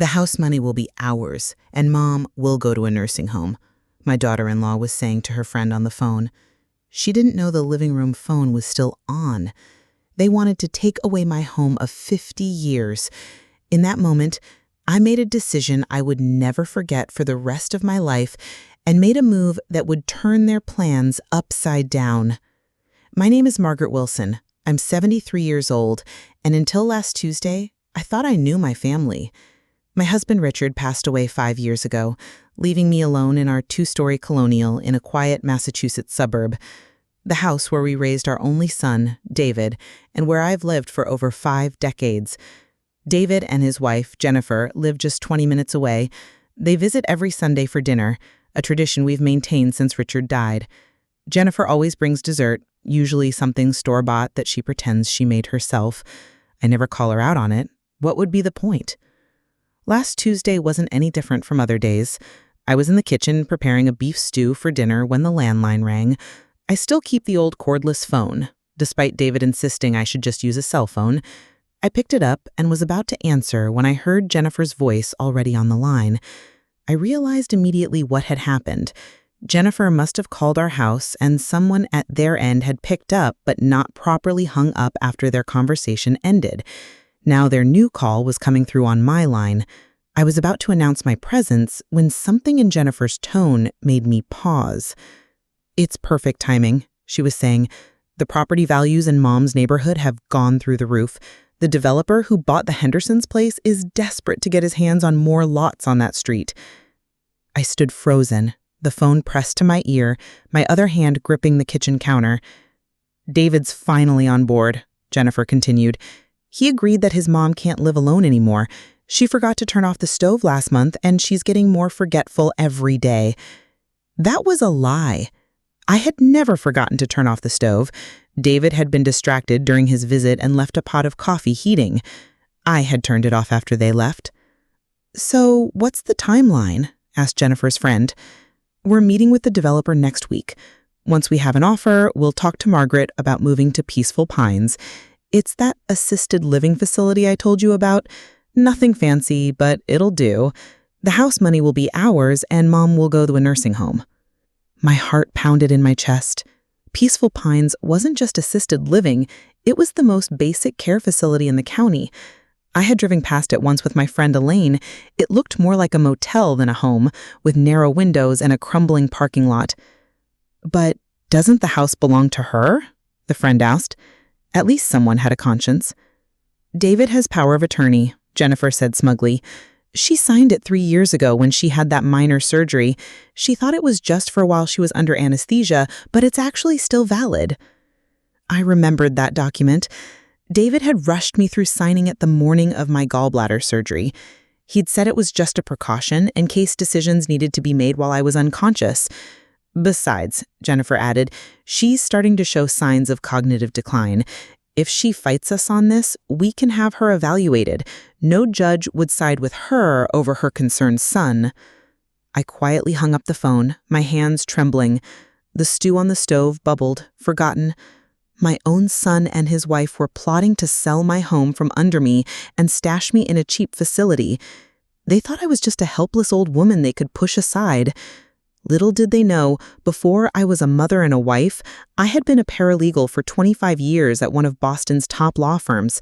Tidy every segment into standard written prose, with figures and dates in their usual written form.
The house money will be ours, and Mom will go to a nursing home, my daughter-in-law was saying to her friend on the phone. She didn't know the living room phone was still on. They wanted to take away my home of 50 years. In that moment, I made a decision I would never forget for the rest of my life and made a move that would turn their plans upside down. My name is Margaret Wilson. I'm 73 years old, and until last Tuesday, I thought I knew my family. My husband Richard passed away 5 years ago, leaving me alone in our 2-story colonial in a quiet Massachusetts suburb. The house where we raised our only son, David, and where I've lived for over 5 decades. David and his wife, Jennifer, live just 20 minutes away. They visit every Sunday for dinner, a tradition we've maintained since Richard died. Jennifer always brings dessert, usually something store-bought that she pretends she made herself. I never call her out on it. What would be the point? Last Tuesday wasn't any different from other days. I was in the kitchen preparing a beef stew for dinner when the landline rang. I still keep the old cordless phone, despite David insisting I should just use a cell phone. I picked it up and was about to answer when I heard Jennifer's voice already on the line. I realized immediately what had happened. Jennifer must have called our house and someone at their end had picked up but not properly hung up after their conversation ended. Now their new call was coming through on my line. I was about to announce my presence when something in Jennifer's tone made me pause. "It's perfect timing," she was saying. "The property values in Mom's neighborhood have gone through the roof. The developer who bought the Hendersons' place is desperate to get his hands on more lots on that street." I stood frozen, the phone pressed to my ear, my other hand gripping the kitchen counter. "David's finally on board," Jennifer continued. "He agreed that his mom can't live alone anymore. She forgot to turn off the stove last month, and she's getting more forgetful every day." That was a lie. I had never forgotten to turn off the stove. David had been distracted during his visit and left a pot of coffee heating. I had turned it off after they left. "So, what's the timeline?" asked Jennifer's friend. "We're meeting with the developer next week. Once we have an offer, we'll talk to Margaret about moving to Peaceful Pines. It's that assisted living facility I told you about. Nothing fancy, but it'll do. The house money will be ours, and Mom will go to a nursing home." My heart pounded in my chest. Peaceful Pines wasn't just assisted living, it was the most basic care facility in the county. I had driven past it once with my friend Elaine. It looked more like a motel than a home, with narrow windows and a crumbling parking lot. "But doesn't the house belong to her?" the friend asked. At least someone had a conscience. "David has power of attorney," Jennifer said smugly. "She signed it 3 years ago when she had that minor surgery. She thought it was just for while she was under anesthesia, but it's actually still valid." I remembered that document. David had rushed me through signing it the morning of my gallbladder surgery. He'd said it was just a precaution in case decisions needed to be made while I was unconscious. "Besides," Jennifer added, "she's starting to show signs of cognitive decline. If she fights us on this, we can have her evaluated. No judge would side with her over her concerned son." I quietly hung up the phone, my hands trembling. The stew on the stove bubbled, forgotten. My own son and his wife were plotting to sell my home from under me and stash me in a cheap facility. They thought I was just a helpless old woman they could push aside. Little did they know, before I was a mother and a wife, I had been a paralegal for 25 years at one of Boston's top law firms.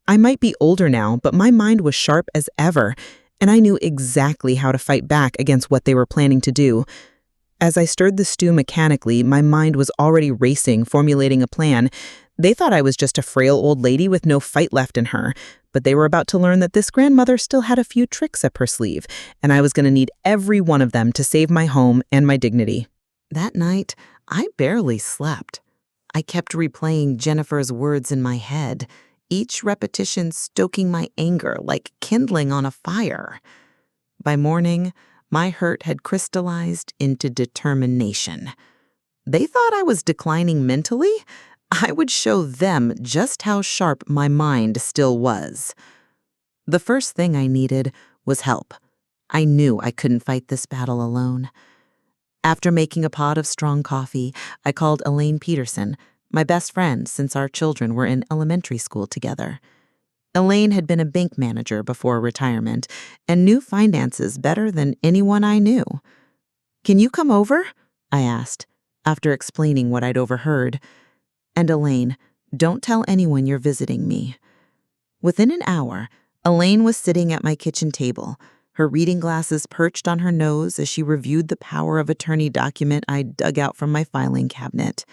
I might be older now, but my mind was sharp as ever, and I knew exactly how to fight back against what they were planning to do. As I stirred the stew mechanically, my mind was already racing, formulating a plan. They thought I was just a frail old lady with no fight left in her, but they were about to learn that this grandmother still had a few tricks up her sleeve, and I was going to need every one of them to save my home and my dignity. That night, I barely slept. I kept replaying Jennifer's words in my head, each repetition stoking my anger like kindling on a fire. By morning, my hurt had crystallized into determination. They thought I was declining mentally. I would show them just how sharp my mind still was. The first thing I needed was help. I knew I couldn't fight this battle alone. After making a pot of strong coffee, I called Elaine Peterson, my best friend since our children were in elementary school together. Elaine had been a bank manager before retirement and knew finances better than anyone I knew. "Can you come over?" I asked, after explaining what I'd overheard. "And Elaine, don't tell anyone you're visiting me." Within an hour, Elaine was sitting at my kitchen table, her reading glasses perched on her nose as she reviewed the power of attorney document I'd dug out from my filing cabinet.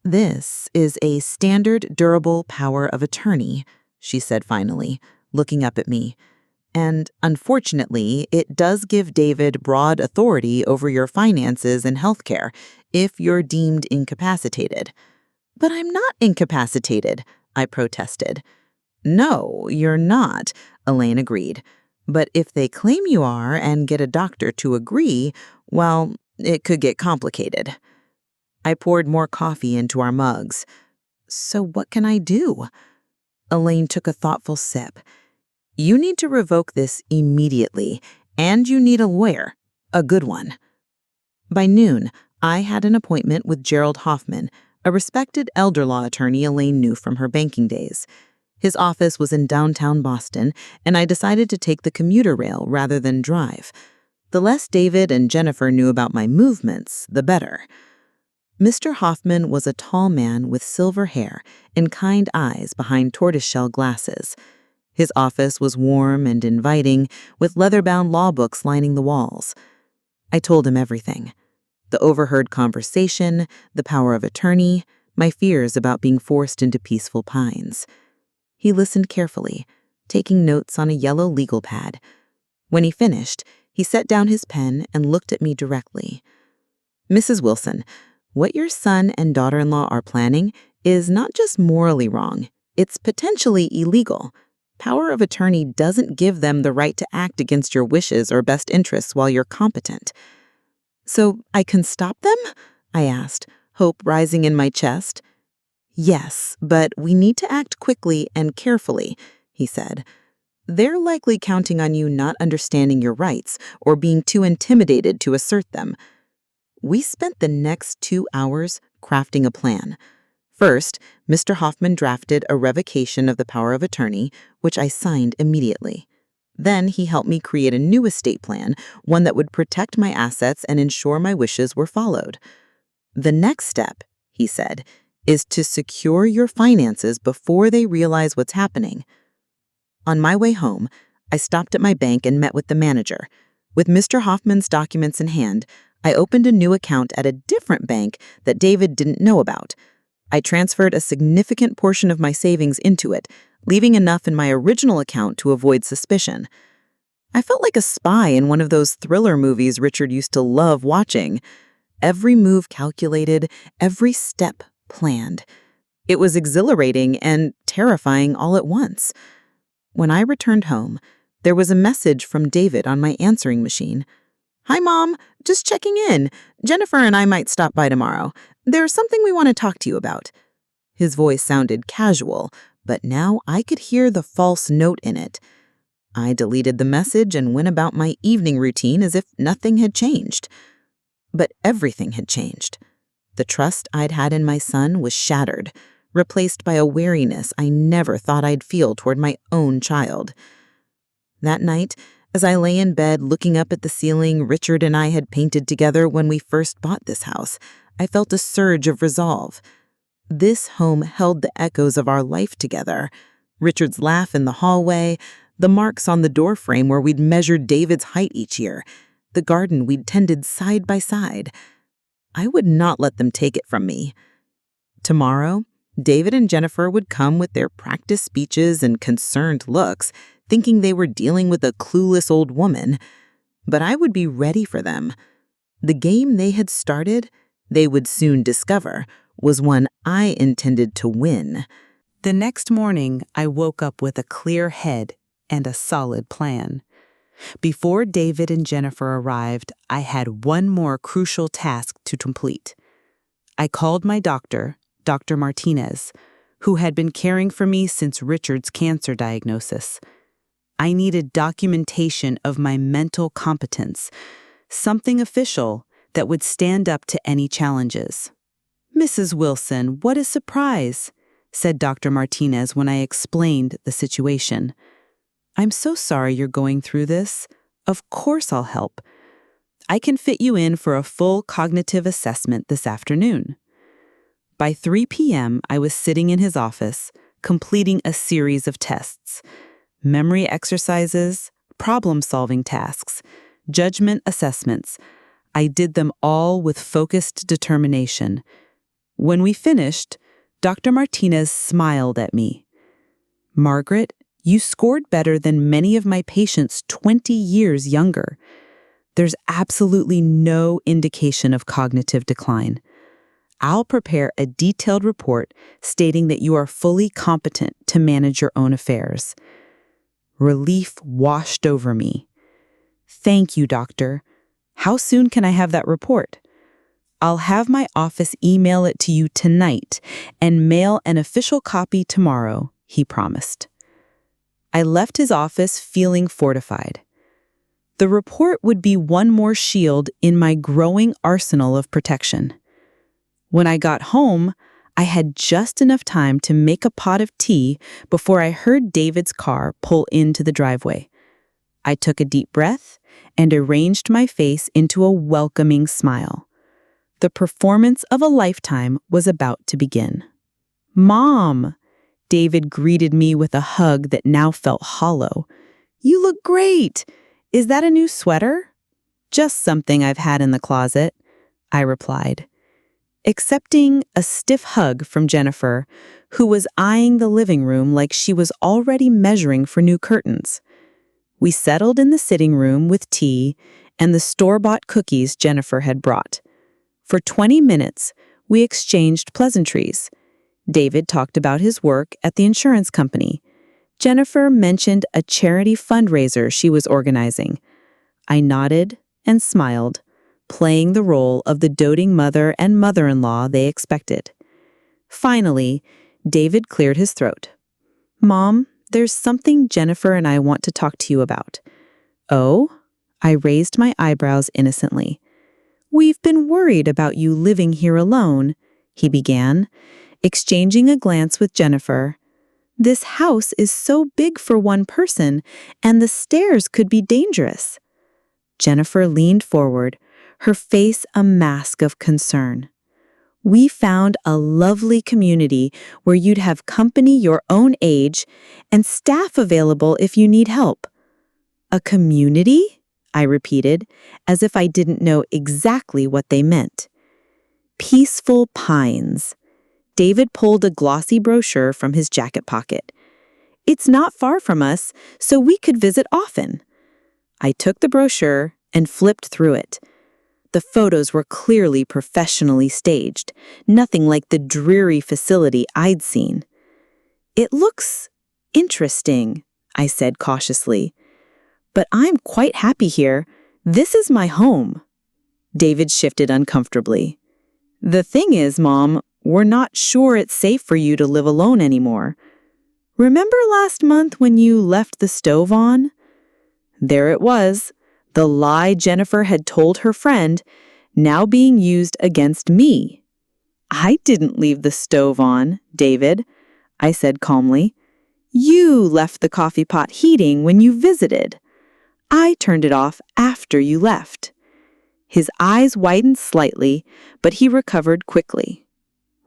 "This is a standard durable power of attorney," she said finally, looking up at me. "And unfortunately, it does give David broad authority over your finances and healthcare if you're deemed incapacitated." "But I'm not incapacitated," I protested. "No, you're not," Elaine agreed. "But if they claim you are and get a doctor to agree, well, it could get complicated." I poured more coffee into our mugs. "So what can I do?" Elaine took a thoughtful sip. "You need to revoke this immediately, and you need a lawyer, a good one." By noon, I had an appointment with Gerald Hoffman, a respected elder law attorney Elaine knew from her banking days. His office was in downtown Boston, and I decided to take the commuter rail rather than drive. The less David and Jennifer knew about my movements, the better. Mr. Hoffman was a tall man with silver hair and kind eyes behind tortoiseshell glasses. His office was warm and inviting, with leather-bound law books lining the walls. I told him everything: the overheard conversation, the power of attorney, my fears about being forced into Peaceful Pines. He listened carefully, taking notes on a yellow legal pad. When he finished, he set down his pen and looked at me directly. "Mrs. Wilson, what your son and daughter-in-law are planning is not just morally wrong, it's potentially illegal. Power of attorney doesn't give them the right to act against your wishes or best interests while you're competent." "So I can stop them?" I asked, hope rising in my chest. "Yes, but we need to act quickly and carefully," he said. "They're likely counting on you not understanding your rights or being too intimidated to assert them." We spent the next 2 hours crafting a plan. First, Mr. Hoffman drafted a revocation of the power of attorney, which I signed immediately. Then he helped me create a new estate plan, one that would protect my assets and ensure my wishes were followed. "The next step," he said, "is to secure your finances before they realize what's happening." On my way home, I stopped at my bank and met with the manager. With Mr. Hoffman's documents in hand, I opened a new account at a different bank that David didn't know about. I transferred a significant portion of my savings into it, leaving enough in my original account to avoid suspicion. I felt like a spy in one of those thriller movies Richard used to love watching. Every move calculated, every step planned. It was exhilarating and terrifying all at once. When I returned home, there was a message from David on my answering machine. "Hi, Mom. Just checking in. Jennifer and I might stop by tomorrow. There's something we want to talk to you about." His voice sounded casual, but now I could hear the false note in it. I deleted the message and went about my evening routine as if nothing had changed. But everything had changed. The trust I'd had in my son was shattered, replaced by a wariness I never thought I'd feel toward my own child. That night, as I lay in bed looking up at the ceiling Richard and I had painted together when we first bought this house, I felt a surge of resolve. This home held the echoes of our life together. Richard's laugh in the hallway, the marks on the doorframe where we'd measured David's height each year, the garden we'd tended side by side. I would not let them take it from me. Tomorrow, David and Jennifer would come with their practice speeches and concerned looks, thinking they were dealing with a clueless old woman. But I would be ready for them. The game they had started, they would soon discover, was one I intended to win. The next morning, I woke up with a clear head and a solid plan. Before David and Jennifer arrived, I had one more crucial task to complete. I called my doctor, Dr. Martinez, who had been caring for me since Richard's cancer diagnosis. I needed documentation of my mental competence, something official that would stand up to any challenges. "Mrs. Wilson, what a surprise! said Dr. Martinez when I explained the situation. "I'm so sorry you're going through this. Of course I'll help. I can fit you in for a full cognitive assessment this afternoon." By 3 p.m., I was sitting in his office, completing a series of tests: memory exercises, problem-solving tasks, judgment assessments. I did them all with focused determination. When we finished, Dr. Martinez smiled at me. "Margaret, you scored better than many of my patients 20 years younger. There's absolutely no indication of cognitive decline. I'll prepare a detailed report stating that you are fully competent to manage your own affairs." Relief washed over me. "Thank you, doctor. How soon can I have that report?" "I'll have my office email it to you tonight and mail an official copy tomorrow," he promised. I left his office feeling fortified. The report would be one more shield in my growing arsenal of protection. When I got home, I had just enough time to make a pot of tea before I heard David's car pull into the driveway. I took a deep breath and arranged my face into a welcoming smile. The performance of a lifetime was about to begin. "Mom!" David greeted me with a hug that now felt hollow. "You look great! Is that a new sweater?" "Just something I've had in the closet," I replied, accepting a stiff hug from Jennifer, who was eyeing the living room like she was already measuring for new curtains. We settled in the sitting room with tea and the store-bought cookies Jennifer had brought. For 20 minutes, we exchanged pleasantries. David talked about his work at the insurance company. Jennifer mentioned a charity fundraiser she was organizing. I nodded and smiled, playing the role of the doting mother and mother-in-law they expected. Finally, David cleared his throat. "Mom, there's something Jennifer and I want to talk to you about." "Oh?" I raised my eyebrows innocently. "We've been worried about you living here alone," he began, exchanging a glance with Jennifer. "This house is so big for one person, and the stairs could be dangerous." Jennifer leaned forward, her face a mask of concern. "We found a lovely community where you'd have company your own age and staff available if you need help." "A community?" I repeated, as if I didn't know exactly what they meant. "Peaceful Pines." David pulled a glossy brochure from his jacket pocket. "It's not far from us, so we could visit often." I took the brochure and flipped through it. The photos were clearly professionally staged, nothing like the dreary facility I'd seen. "It looks interesting," I said cautiously. "But I'm quite happy here. This is my home." David shifted uncomfortably. "The thing is, Mom, we're not sure it's safe for you to live alone anymore. Remember last month when you left the stove on?" There it was, the lie Jennifer had told her friend, now being used against me. "I didn't leave the stove on, David," I said calmly. "You left the coffee pot heating when you visited. I turned it off after you left." His eyes widened slightly, but he recovered quickly.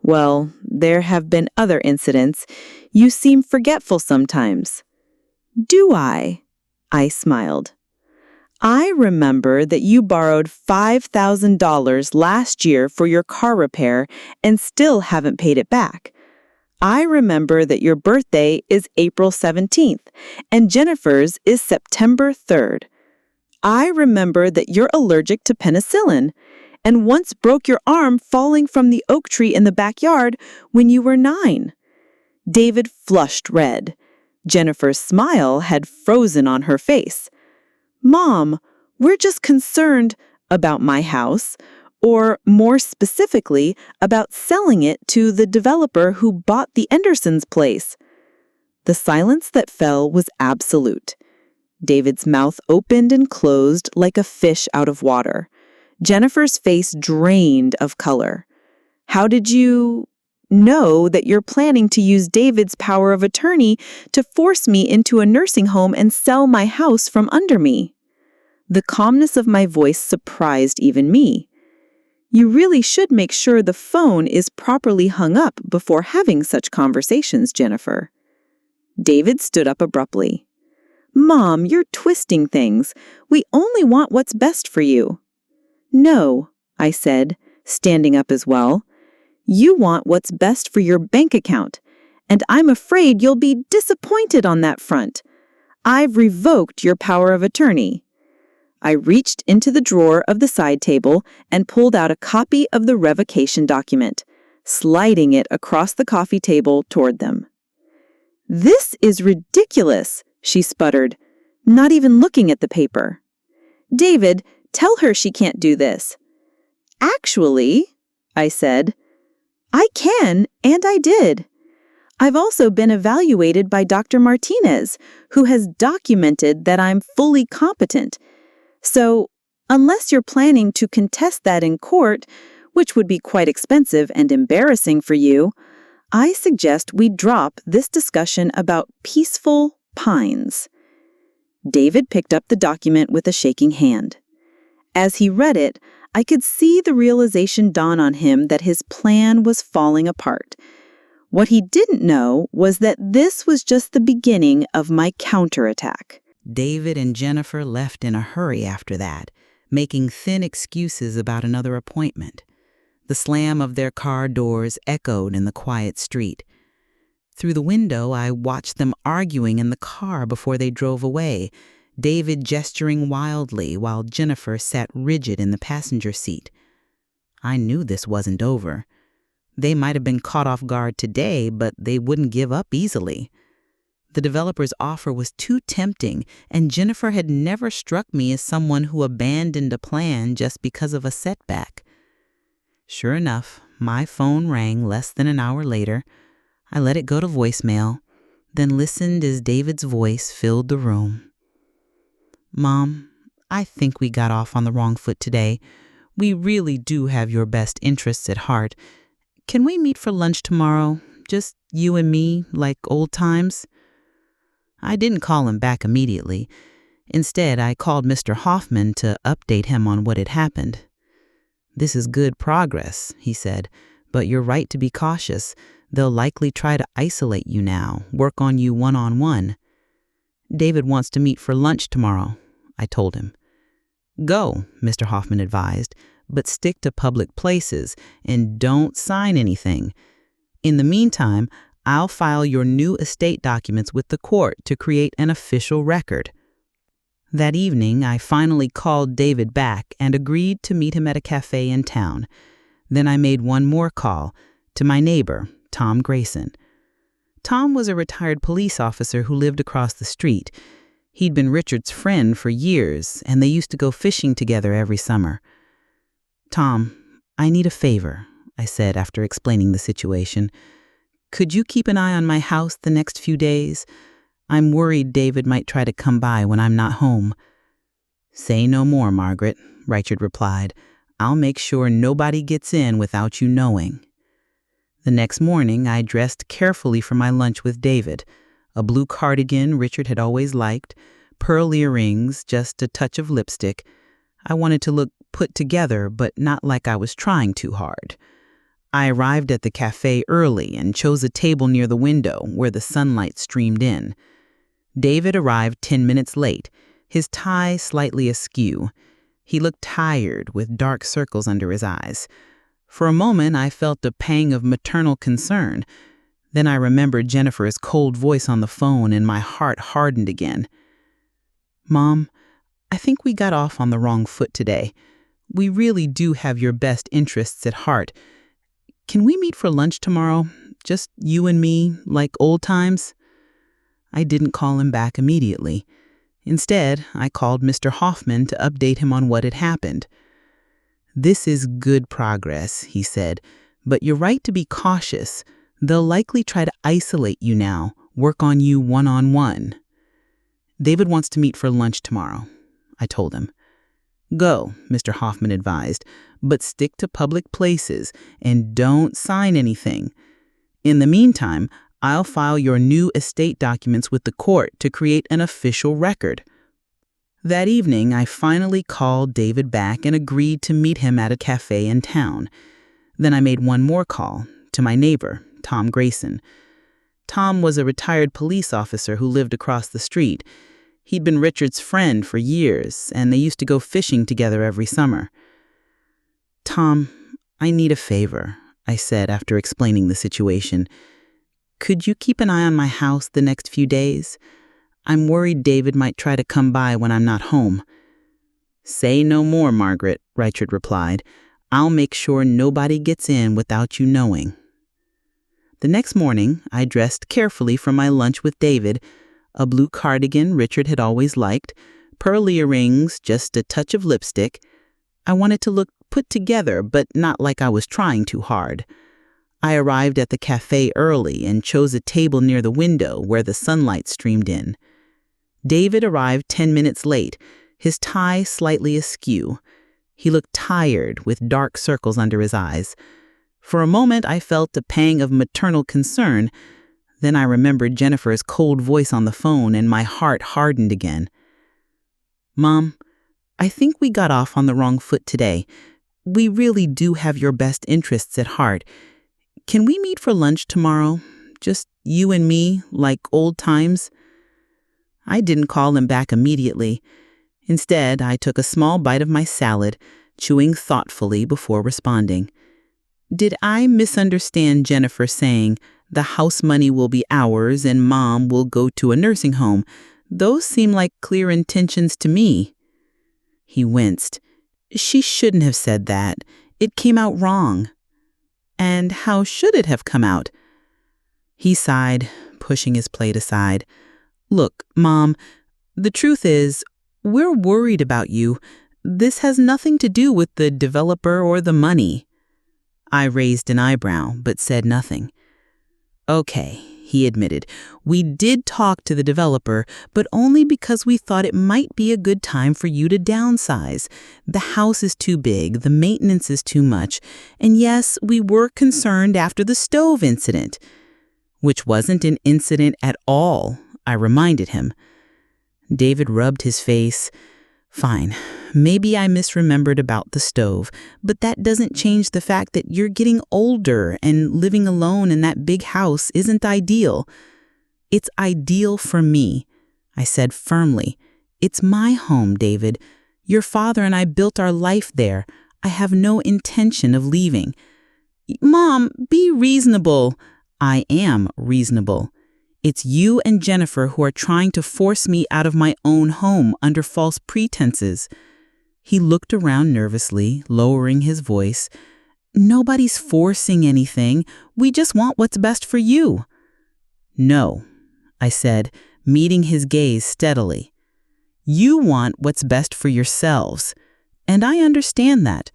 "Well, there have been other incidents. You seem forgetful sometimes." "Do I?" I smiled. "I remember that you borrowed $5,000 last year for your car repair and still haven't paid it back. I remember that your birthday is April 17th and Jennifer's is September 3rd. I remember that you're allergic to penicillin and once broke your arm falling from the oak tree in the backyard when you were 9. David flushed red. Jennifer's smile had frozen on her face. "Mom, we're just concerned about my house, or more specifically, about selling it to the developer who bought the Andersons' place." The silence that fell was absolute. David's mouth opened and closed like a fish out of water. Jennifer's face drained of color. "How did you know that you're planning to use David's power of attorney to force me into a nursing home and sell my house from under me." The calmness of my voice surprised even me. "You really should make sure the phone is properly hung up before having such conversations, Jennifer." David stood up abruptly. "Mom, you're twisting things. We only want what's best for you." "No," I said, standing up as well. "You want what's best for your bank account, and I'm afraid you'll be disappointed on that front. I've revoked your power of attorney." I reached into the drawer of the side table and pulled out a copy of the revocation document, sliding it across the coffee table toward them. "This is ridiculous," she sputtered, not even looking at the paper. "David, tell her she can't do this." "Actually," I said, "I can, and I did. I've also been evaluated by Dr. Martinez, who has documented that I'm fully competent. So, unless you're planning to contest that in court, which would be quite expensive and embarrassing for you, I suggest we drop this discussion about peaceful pines." David picked up the document with a shaking hand. As he read it, I could see the realization dawn on him that his plan was falling apart. What he didn't know was that this was just the beginning of my counterattack. David and Jennifer left in a hurry after that, making thin excuses about another appointment. The slam of their car doors echoed in the quiet street. Through the window, I watched them arguing in the car before they drove away, David gesturing wildly while Jennifer sat rigid in the passenger seat. I knew this wasn't over. They might have been caught off guard today, but they wouldn't give up easily. The developer's offer was too tempting, and Jennifer had never struck me as someone who abandoned a plan just because of a setback. Sure enough, my phone rang less than an hour later. I let it go to voicemail, then listened as David's voice filled the room. "Mom, I think we got off on the wrong foot today. We really do have your best interests at heart. Can we meet for lunch tomorrow? Just you and me, like old times?" I didn't call him back immediately. Instead, I called Mr. Hoffman to update him on what had happened. "This is good progress," he said, "but you're right to be cautious. They'll likely try to isolate you now, work on you one-on-one." "David wants to meet for lunch tomorrow," I told him. "Go," Mr. Hoffman advised, "but stick to public places and don't sign anything. In the meantime, I'll file your new estate documents with the court to create an official record." That evening, I finally called David back and agreed to meet him at a cafe in town. Then I made one more call to my neighbor, Tom Grayson. Tom was a retired police officer who lived across the street. He'd been Richard's friend for years, and they used to go fishing together every summer. "Tom, I need a favor," I said after explaining the situation. "Could you keep an eye on my house the next few days? I'm worried David might try to come by when I'm not home." "Say no more, Margaret," Richard replied. "I'll make sure nobody gets in without you knowing." The next morning, I dressed carefully for my lunch with David. A blue cardigan Richard had always liked, pearl earrings, just a touch of lipstick. I wanted to look put together, but not like I was trying too hard. I arrived at the cafe early and chose a table near the window where the sunlight streamed in. David arrived 10 minutes late, his tie slightly askew. He looked tired, with dark circles under his eyes. For a moment, I felt a pang of maternal concern. Then I remembered Jennifer's cold voice on the phone, and my heart hardened again. "Mom, I think we got off on the wrong foot today. We really do have your best interests at heart. Can we meet for lunch tomorrow? Just you and me, like old times?" I didn't call him back immediately. Instead, I called Mr. Hoffman to update him on what had happened. "This is good progress," he said, "but you're right to be cautious. They'll likely try to isolate you now, work on you one-on-one." "David wants to meet for lunch tomorrow," I told him. "Go," Mr. Hoffman advised, "but stick to public places and don't sign anything. In the meantime, I'll file your new estate documents with the court to create an official record." That evening, I finally called David back and agreed to meet him at a cafe in town. Then I made one more call to my neighbor, Tom Grayson. Tom was a retired police officer who lived across the street. He'd been Richard's friend for years, and they used to go fishing together every summer. "Tom, I need a favor," I said after explaining the situation. "Could you keep an eye on my house the next few days? I'm worried David might try to come by when I'm not home." "Say no more, Margaret," Richard replied. "I'll make sure nobody gets in without you knowing." The next morning, I dressed carefully for my lunch with David, a blue cardigan Richard had always liked, pearl earrings, just a touch of lipstick. I wanted to look put together, but not like I was trying too hard. I arrived at the cafe early and chose a table near the window where the sunlight streamed in. David arrived 10 minutes late, his tie slightly askew. He looked tired, with dark circles under his eyes. For a moment, I felt a pang of maternal concern. Then I remembered Jennifer's cold voice on the phone, and my heart hardened again. "Mom, I think we got off on the wrong foot today. We really do have your best interests at heart. Can we meet for lunch tomorrow? Just you and me, like old times?" I didn't call him back immediately. Instead, I took a small bite of my salad, chewing thoughtfully before responding. Did I misunderstand Jennifer saying, "The house money will be ours and Mom will go to a nursing home"? Those seem like clear intentions to me. He winced. "She shouldn't have said that. It came out wrong." "And how should it have come out?" He sighed, pushing his plate aside. "Look, Mom, the truth is, we're worried about you. This has nothing to do with the developer or the money." I raised an eyebrow, but said nothing. "Okay," he admitted. "We did talk to the developer, but only because we thought it might be a good time for you to downsize. The house is too big, the maintenance is too much, and yes, we were concerned after the stove incident." "Which wasn't an incident at all," I reminded him. David rubbed his face. "Fine, maybe I misremembered about the stove, but that doesn't change the fact that you're getting older and living alone in that big house isn't ideal." "It's ideal for me," I said firmly. "It's my home, David. Your father and I built our life there. I have no intention of leaving." "Mom, be reasonable." "I am reasonable. It's you and Jennifer who are trying to force me out of my own home under false pretenses." He looked around nervously, lowering his voice. "Nobody's forcing anything. We just want what's best for you." "No," I said, meeting his gaze steadily. "You want what's best for yourselves. And I understand that.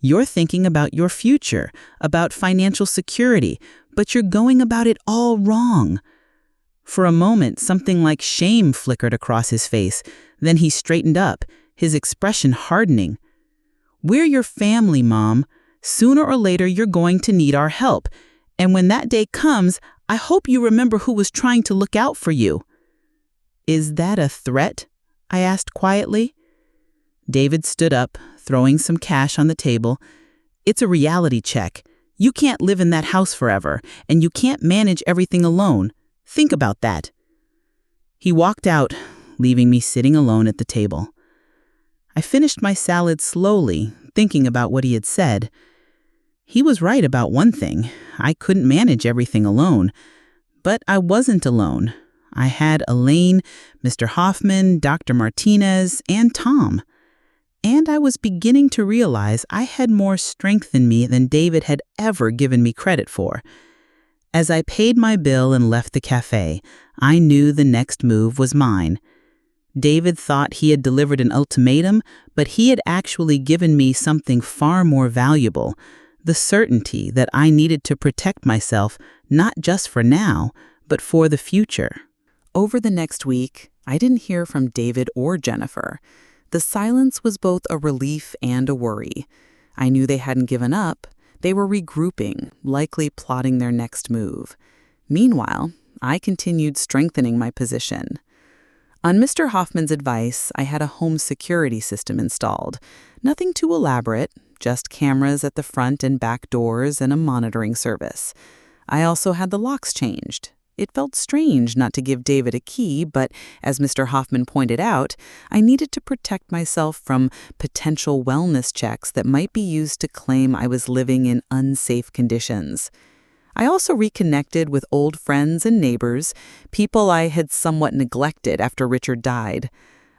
You're thinking about your future, about financial security, but you're going about it all wrong." For a moment, something like shame flickered across his face. Then he straightened up, his expression hardening. "We're your family, Mom. Sooner or later, you're going to need our help. And when that day comes, I hope you remember who was trying to look out for you." "Is that a threat?" I asked quietly. David stood up, throwing some cash on the table. "It's a reality check. You can't live in that house forever, and you can't manage everything alone. Think about that." He walked out, leaving me sitting alone at the table. I finished my salad slowly, thinking about what he had said. He was right about one thing. I couldn't manage everything alone. But I wasn't alone. I had Elaine, Mr. Hoffman, Dr. Martinez, and Tom. And I was beginning to realize I had more strength in me than David had ever given me credit for. As I paid my bill and left the cafe, I knew the next move was mine. David thought he had delivered an ultimatum, but he had actually given me something far more valuable, the certainty that I needed to protect myself, not just for now, but for the future. Over the next week, I didn't hear from David or Jennifer. The silence was both a relief and a worry. I knew they hadn't given up, They were regrouping, likely plotting their next move. Meanwhile, I continued strengthening my position. On Mr. Hoffman's advice, I had a home security system installed. Nothing too elaborate, just cameras at the front and back doors and a monitoring service. I also had the locks changed. It felt strange not to give David a key, but as Mr. Hoffman pointed out, I needed to protect myself from potential wellness checks that might be used to claim I was living in unsafe conditions. I also reconnected with old friends and neighbors, people I had somewhat neglected after Richard died.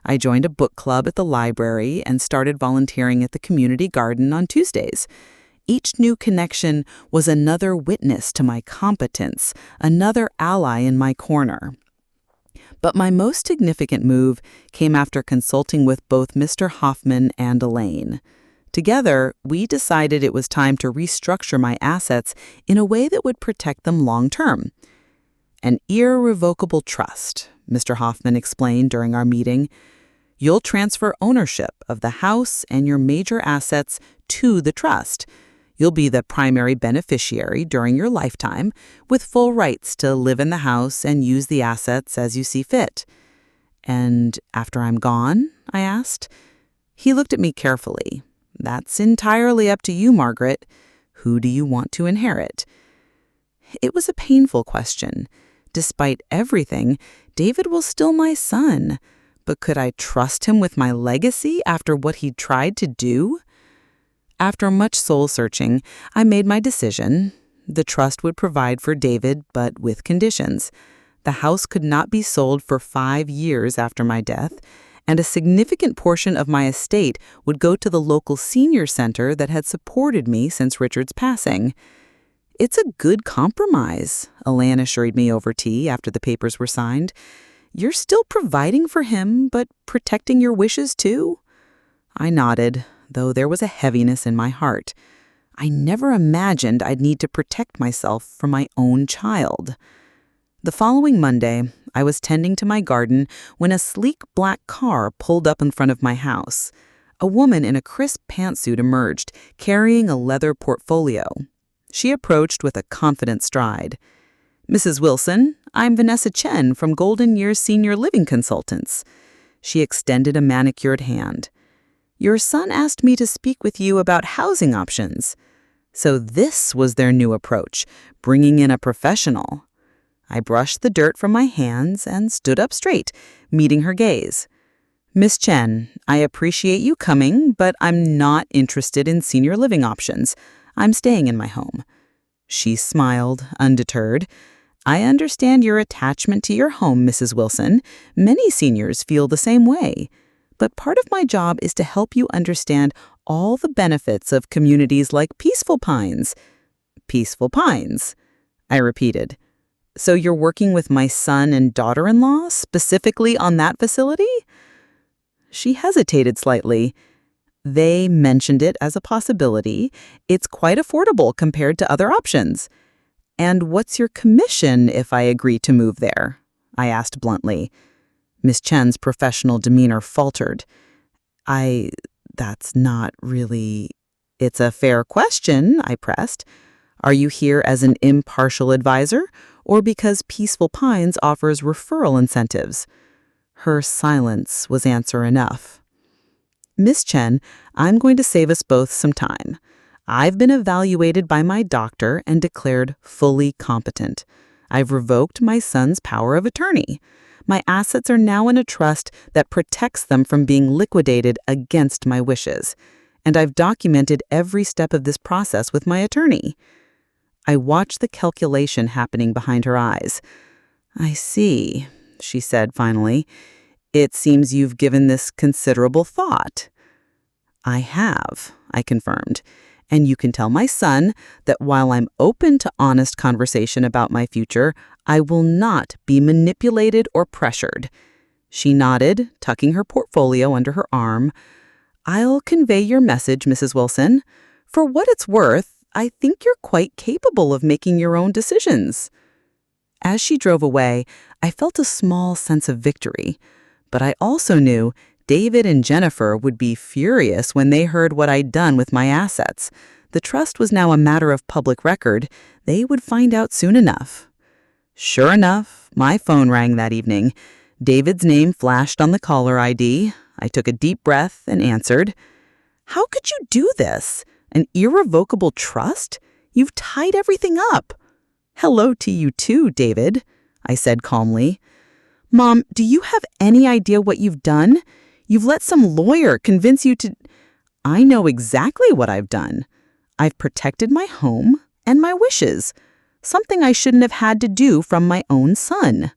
I joined a book club at the library and started volunteering at the community garden on Tuesdays. Each new connection was another witness to my competence, another ally in my corner. But my most significant move came after consulting with both Mr. Hoffman and Elaine. Together, we decided it was time to restructure my assets in a way that would protect them long term. An irrevocable trust, Mr. Hoffman explained during our meeting. You'll transfer ownership of the house and your major assets to the trust. You'll be the primary beneficiary during your lifetime, with full rights to live in the house and use the assets as you see fit. And after I'm gone? I asked. He looked at me carefully. That's entirely up to you, Margaret. Who do you want to inherit? It was a painful question. Despite everything, David was still my son. But could I trust him with my legacy after what he'd tried to do? After much soul-searching, I made my decision. The trust would provide for David, but with conditions. The house could not be sold for 5 years after my death, and a significant portion of my estate would go to the local senior center that had supported me since Richard's passing. It's a good compromise, Elaine assured me over tea after the papers were signed. You're still providing for him, but protecting your wishes too? I nodded, though there was a heaviness in my heart. I never imagined I'd need to protect myself from my own child. The following Monday, I was tending to my garden when a sleek black car pulled up in front of my house. A woman in a crisp pantsuit emerged, carrying a leather portfolio. She approached with a confident stride. Mrs. Wilson, I'm Vanessa Chen from Golden Years Senior Living Consultants. She extended a manicured hand. Your son asked me to speak with you about housing options. So this was their new approach, bringing in a professional. I brushed the dirt from my hands and stood up straight, meeting her gaze. Miss Chen, I appreciate you coming, but I'm not interested in senior living options. I'm staying in my home. She smiled, undeterred. I understand your attachment to your home, Mrs. Wilson. Many seniors feel the same way. But part of my job is to help you understand all the benefits of communities like Peaceful Pines. Peaceful Pines, I repeated. So you're working with my son and daughter-in-law specifically on that facility? She hesitated slightly. They mentioned it as a possibility. It's quite affordable compared to other options. And what's your commission if I agree to move there? I asked bluntly. Miss Chen's professional demeanor faltered. That's not really... It's a fair question, I pressed. Are you here as an impartial advisor, or because Peaceful Pines offers referral incentives? Her silence was answer enough. Miss Chen, I'm going to save us both some time. I've been evaluated by my doctor and declared fully competent. I've revoked my son's power of attorney. My assets are now in a trust that protects them from being liquidated against my wishes. And I've documented every step of this process with my attorney. I watched the calculation happening behind her eyes. I see, she said finally. It seems you've given this considerable thought. I have, I confirmed. And you can tell my son that while I'm open to honest conversation about my future, I will not be manipulated or pressured. She nodded, tucking her portfolio under her arm. I'll convey your message, Mrs. Wilson. For what it's worth, I think you're quite capable of making your own decisions. As she drove away, I felt a small sense of victory. But I also knew David and Jennifer would be furious when they heard what I'd done with my assets. the trust was now a matter of public record, they would find out soon enough. Sure enough, my phone rang that evening. David's name flashed on the caller ID. I took a deep breath and answered. How could you do this? An irrevocable trust? You've tied everything up. Hello to you too, David, I said calmly. Mom, do you have any idea what you've done? You've let some lawyer convince you to... I know exactly what I've done. I've protected my home and my wishes, something I shouldn't have had to do from my own son.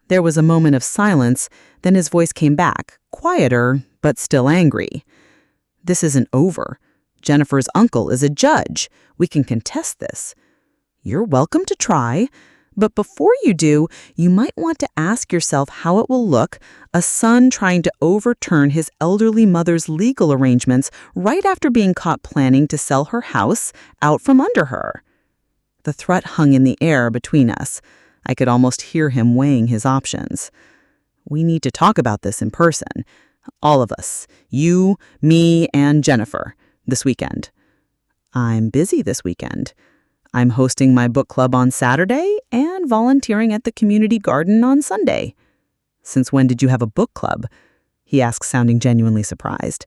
There was a moment of silence, then his voice came back, quieter, but still angry. This isn't over. Jennifer's uncle is a judge. We can contest this. You're welcome to try, but before you do, you might want to ask yourself how it will look, a son trying to overturn his elderly mother's legal arrangements right after being caught planning to sell her house out from under her. The threat hung in the air between us. I could almost hear him weighing his options. We need to talk about this in person. All of us. You, me, and Jennifer. This weekend. I'm busy this weekend. I'm hosting my book club on Saturday and volunteering at the community garden on Sunday. Since when did you have a book club? He asked, sounding genuinely surprised.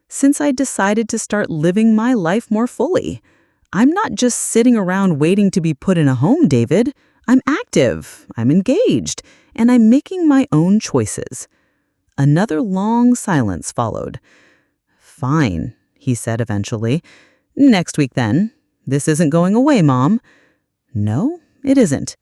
Since I decided to start living my life more fully. I'm not just sitting around waiting to be put in a home, David. I'm active, I'm engaged, and I'm making my own choices. Another long silence followed. Fine, he said eventually. Next week then. This isn't going away, Mom. No, it isn't.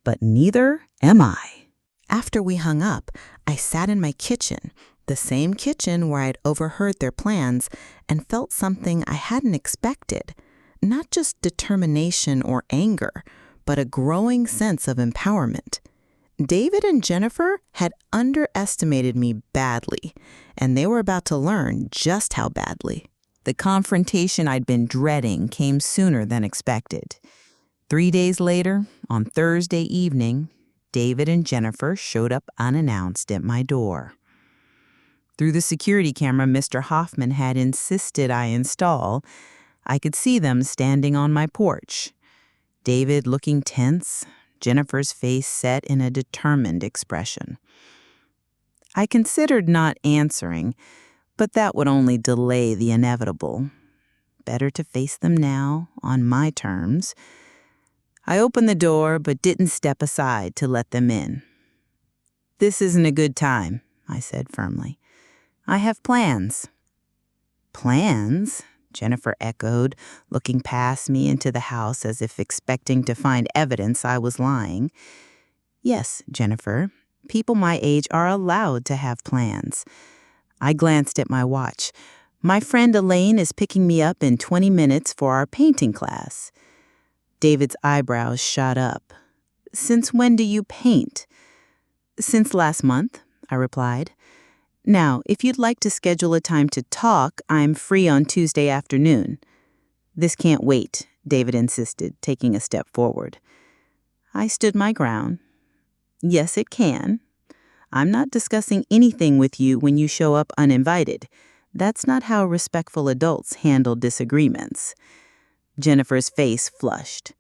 But neither am I. After we hung up, I sat in my kitchen, the same kitchen where I'd overheard their plans, and felt something I hadn't expected. Not just determination or anger, but a growing sense of empowerment. David and Jennifer had underestimated me badly, and they were about to learn just how badly. The confrontation I'd been dreading came sooner than expected. 3 days later, on Thursday evening, David and Jennifer showed up unannounced at my door. Through the security camera Mr. Hoffman had insisted I install, I could see them standing on my porch. David looking tense, Jennifer's face set in a determined expression. I considered not answering, but that would only delay the inevitable. Better to face them now, on my terms. I opened the door, but didn't step aside to let them in. This isn't a good time, I said firmly. I have plans. Plans? Jennifer echoed, looking past me into the house as if expecting to find evidence I was lying. Yes, Jennifer, people my age are allowed to have plans. I glanced at my watch. My friend Elaine is picking me up in 20 minutes for our painting class. David's eyebrows shot up. Since when do you paint? Since last month, I replied. Now, if you'd like to schedule a time to talk, I'm free on Tuesday afternoon. This can't wait, David insisted, taking a step forward. I stood my ground. Yes, it can. I'm not discussing anything with you when you show up uninvited. That's not how respectful adults handle disagreements. Jennifer's face flushed.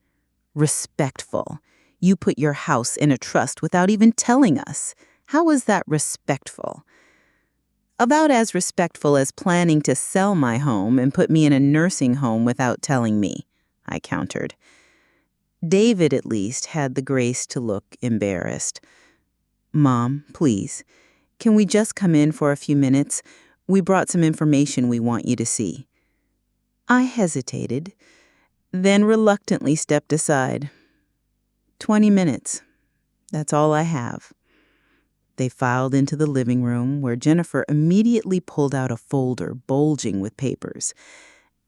Respectful. You put your house in a trust without even telling us. How is that respectful? About as respectful as planning to sell my home and put me in a nursing home without telling me, I countered. David, at least, had the grace to look embarrassed. Mom, please, can we just come in for a few minutes? We brought some information we want you to see. I hesitated, then reluctantly stepped aside. 20 minutes. That's all I have. They filed into the living room, where Jennifer immediately pulled out a folder bulging with papers.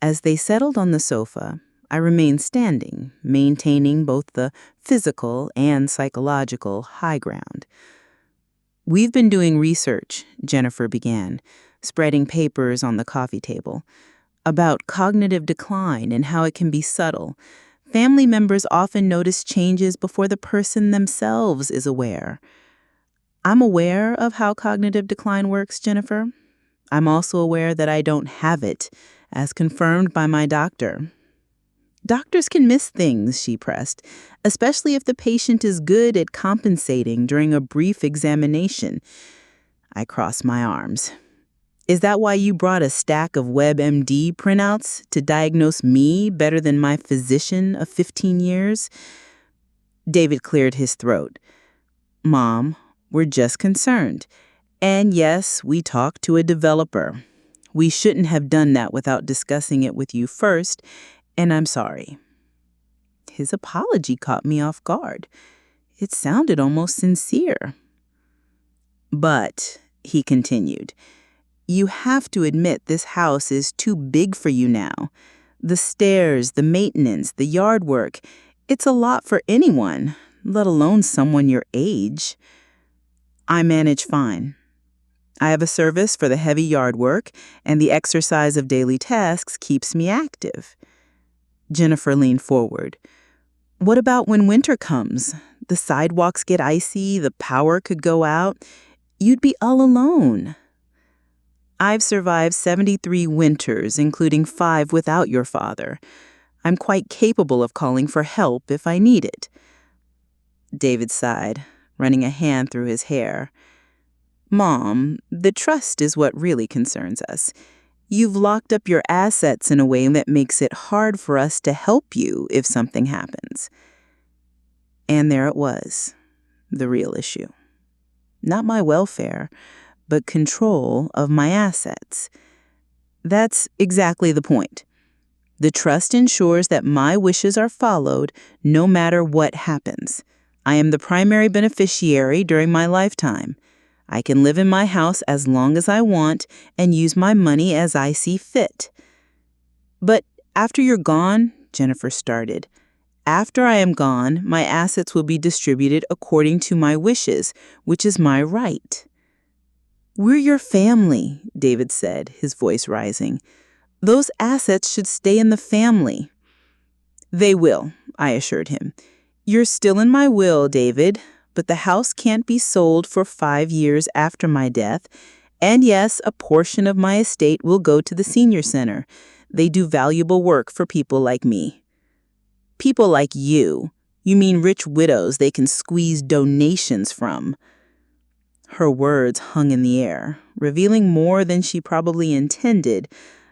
As they settled on the sofa, I remained standing, maintaining both the physical and psychological high ground. We've been doing research, Jennifer began, spreading papers on the coffee table, about cognitive decline and how it can be subtle. Family members often notice changes before the person themselves is aware. I'm aware of how cognitive decline works, Jennifer. I'm also aware that I don't have it, as confirmed by my doctor. Doctors can miss things, she pressed, especially if the patient is good at compensating during a brief examination. I crossed my arms. Is that why you brought a stack of WebMD printouts to diagnose me better than my physician of 15 years? David cleared his throat. Mom, we're just concerned. And yes, we talked to a developer. We shouldn't have done that without discussing it with you first, and I'm sorry. His apology caught me off guard. It sounded almost sincere. But, he continued, you have to admit this house is too big for you now. The stairs, the maintenance, the yard work, it's a lot for anyone, let alone someone your age. I manage fine. I have a service for the heavy yard work, and the exercise of daily tasks keeps me active. Jennifer leaned forward. What about when winter comes? The sidewalks get icy, the power could go out. You'd be all alone. I've survived 73 winters, including 5 without your father. I'm quite capable of calling for help if I need it. David sighed, running a hand through his hair. Mom, the trust is what really concerns us. You've locked up your assets in a way that makes it hard for us to help you if something happens. And there it was, the real issue. Not my welfare, but control of my assets. That's exactly the point. The trust ensures that my wishes are followed no matter what happens. I am the primary beneficiary during my lifetime. I can live in my house as long as I want and use my money as I see fit. But after you're gone, Jennifer started. After I am gone, my assets will be distributed according to my wishes, which is my right. We're your family, David said, his voice rising. Those assets should stay in the family. They will, I assured him. You're still in my will, David, but the house can't be sold for 5 years after my death. And yes, a portion of my estate will go to the senior center. They do valuable work for people like me. People like you. You mean rich widows they can squeeze donations from. Her words hung in the air, revealing more than she probably intended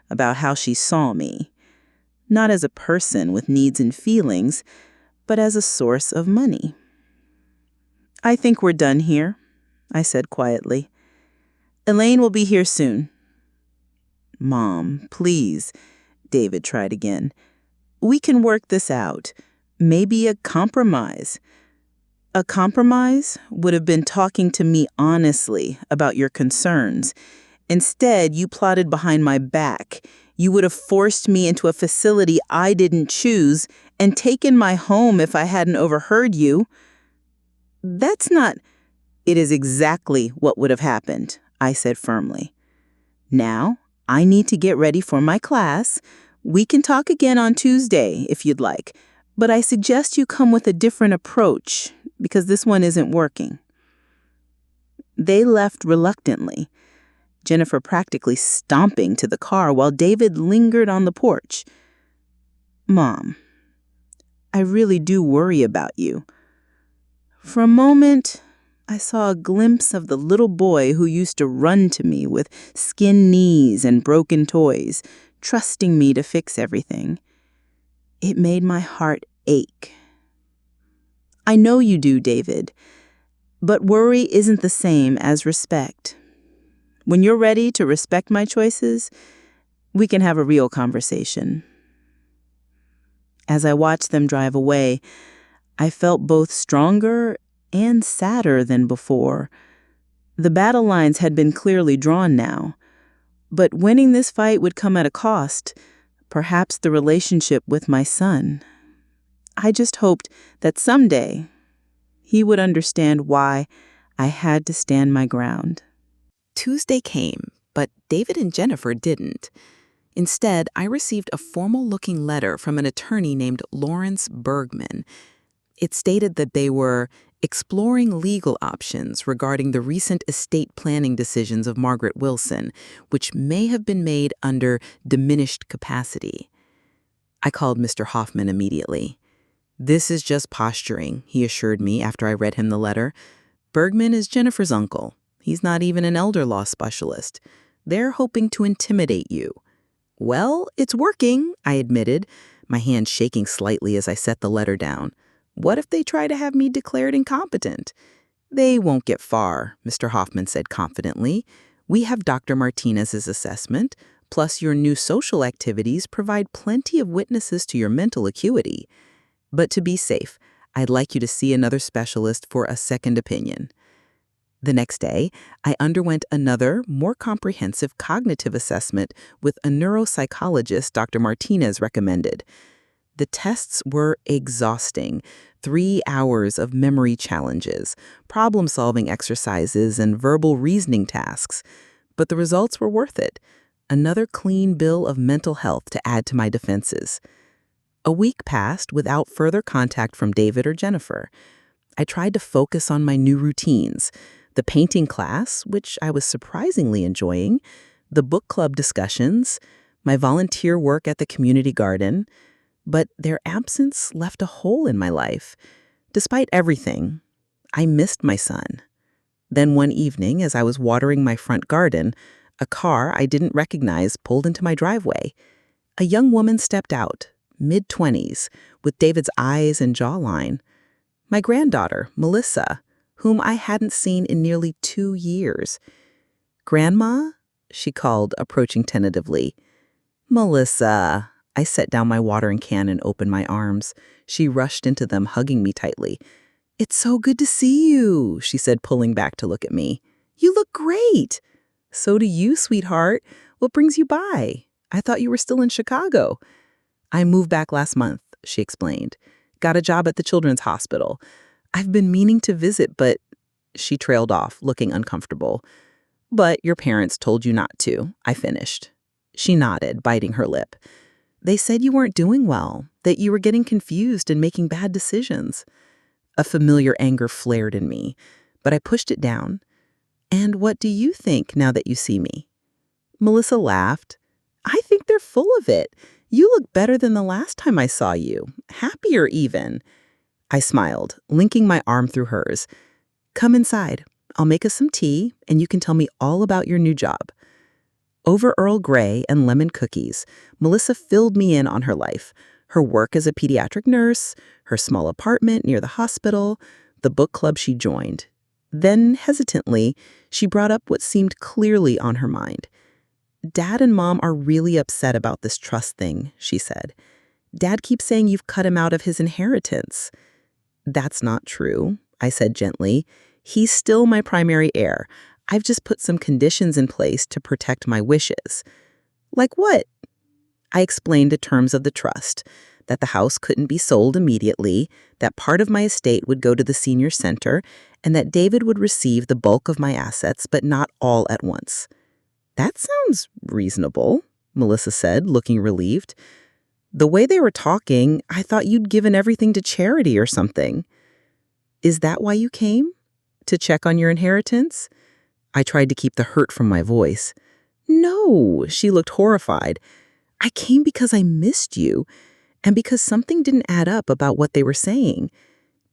about how she saw me. Not as a person with needs and feelings, but as a source of money. I think we're done here, I said quietly. Elaine will be here soon. Mom, please, David tried again. We can work this out. Maybe a compromise. A compromise would have been talking to me honestly about your concerns. Instead, you plotted behind my back. You would have forced me into a facility I didn't choose and taken my home if I hadn't overheard you. That's not... It is exactly what would have happened, I said firmly. Now, I need to get ready for my class. We can talk again on Tuesday if you'd like, but I suggest you come with a different approach because this one isn't working. They left reluctantly, Jennifer practically stomping to the car while David lingered on the porch. Mom, I really do worry about you. For a moment, I saw a glimpse of the little boy who used to run to me with skinned knees and broken toys, trusting me to fix everything. It made my heart ache. I know you do, David, but worry isn't the same as respect. When you're ready to respect my choices, we can have a real conversation. As I watched them drive away, I felt both stronger and sadder than before. The battle lines had been clearly drawn now, but winning this fight would come at a cost, perhaps the relationship with my son. I just hoped that someday he would understand why I had to stand my ground. Tuesday came, but David and Jennifer didn't. Instead, I received a formal-looking letter from an attorney named Lawrence Bergman. It stated that they were exploring legal options regarding the recent estate planning decisions of Margaret Wilson, which may have been made under diminished capacity. I called Mr. Hoffman immediately. "This is just posturing," he assured me after I read him the letter. "Bergman is Jennifer's uncle. He's not even an elder law specialist. They're hoping to intimidate you." "Well, it's working," I admitted, my hand shaking slightly as I set the letter down. "What if they try to have me declared incompetent?" "They won't get far," Mr. Hoffman said confidently. "We have Dr. Martinez's assessment, plus your new social activities provide plenty of witnesses to your mental acuity. But to be safe, I'd like you to see another specialist for a second opinion." The next day, I underwent another, more comprehensive cognitive assessment with a neuropsychologist Dr. Martinez recommended. The tests were exhausting. 3 hours of memory challenges, problem-solving exercises, and verbal reasoning tasks. But the results were worth it. Another clean bill of mental health to add to my defenses. A week passed without further contact from David or Jennifer. I tried to focus on my new routines, the painting class, which I was surprisingly enjoying, the book club discussions, my volunteer work at the community garden, but their absence left a hole in my life. Despite everything, I missed my son. Then one evening, as I was watering my front garden, a car I didn't recognize pulled into my driveway. A young woman stepped out, mid-20s, with David's eyes and jawline. My granddaughter, Melissa, whom I hadn't seen in nearly 2 years. "Grandma?" she called, approaching tentatively. "Melissa." I set down my watering can and opened my arms. She rushed into them, hugging me tightly. "It's so good to see you," she said, pulling back to look at me. "You look great." "So do you, sweetheart. What brings you by? I thought you were still in Chicago." "I moved back last month," she explained. "Got a job at the Children's Hospital. I've been meaning to visit, but—" She trailed off, looking uncomfortable. "But your parents told you not to," I finished. She nodded, biting her lip. "They said you weren't doing well, that you were getting confused and making bad decisions." A familiar anger flared in me, but I pushed it down. "And what do you think now that you see me?" Melissa laughed. "I think they're full of it. You look better than the last time I saw you, happier even." I smiled, linking my arm through hers. "Come inside. I'll make us some tea, and you can tell me all about your new job." Over Earl Grey and lemon cookies, Melissa filled me in on her life, her work as a pediatric nurse, her small apartment near the hospital, the book club she joined. Then, hesitantly, she brought up what seemed clearly on her mind. "Dad and Mom are really upset about this trust thing," she said. "Dad keeps saying you've cut him out of his inheritance." "That's not true," I said gently. "He's still my primary heir. I've just put some conditions in place to protect my wishes." "Like what?" I explained the terms of the trust, that the house couldn't be sold immediately, that part of my estate would go to the senior center, and that David would receive the bulk of my assets, but not all at once. "That sounds reasonable," Melissa said, looking relieved. "The way they were talking, I thought you'd given everything to charity or something." "Is that why you came? To check on your inheritance?" I tried to keep the hurt from my voice. "No," she looked horrified. "I came because I missed you, and because something didn't add up about what they were saying.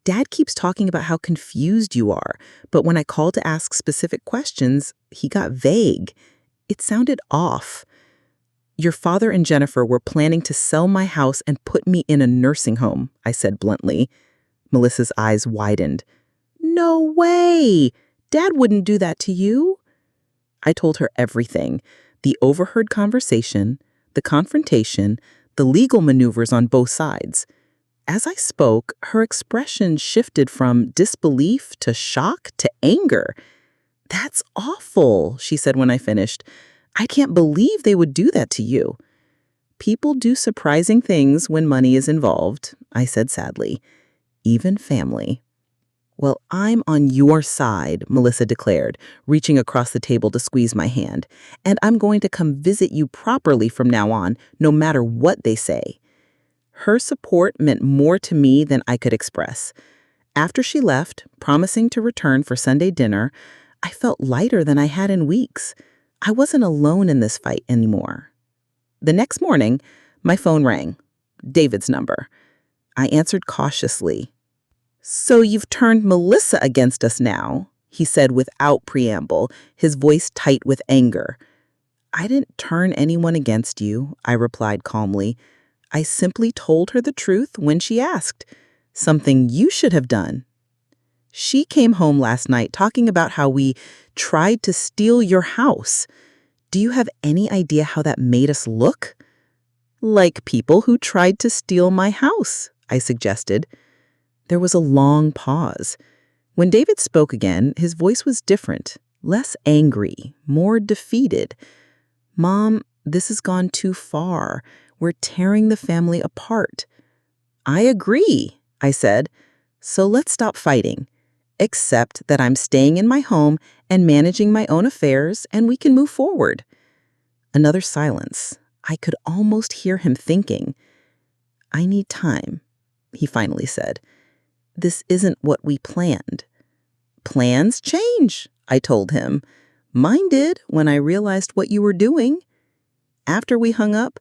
Dad keeps talking about how confused you are, but when I called to ask specific questions, he got vague. It sounded off. Your father and Jennifer were planning to sell my house and put me in a nursing home," I said bluntly. Melissa's eyes widened. "No way! Dad wouldn't do that to you." I told her everything, the overheard conversation, the confrontation, the legal maneuvers on both sides. As I spoke, her expression shifted from disbelief to shock to anger. "That's awful," she said when I finished. "I can't believe they would do that to you." "People do surprising things when money is involved," I said sadly. "Even family." "Well, I'm on your side," Melissa declared, reaching across the table to squeeze my hand. "And I'm going to come visit you properly from now on, no matter what they say." Her support meant more to me than I could express. After she left, promising to return for Sunday dinner, I felt lighter than I had in weeks. I wasn't alone in this fight anymore. The next morning, my phone rang. David's number. I answered cautiously. "So you've turned Melissa against us now," he said without preamble, his voice tight with anger. "I didn't turn anyone against you," I replied calmly. "I simply told her the truth when she asked, something you should have done. She came home last night talking about how we tried to steal your house. Do you have any idea how that made us look?" "Like people who tried to steal my house," I suggested. There was a long pause. When David spoke again, his voice was different, less angry, more defeated. "Mom, this has gone too far. We're tearing the family apart." "I agree," I said. "So let's stop fighting. Accept that I'm staying in my home and managing my own affairs, and we can move forward." Another silence. I could almost hear him thinking. "I need time," he finally said. "This isn't what we planned." "Plans change," I told him. "Mine did when I realized what you were doing." After we hung up,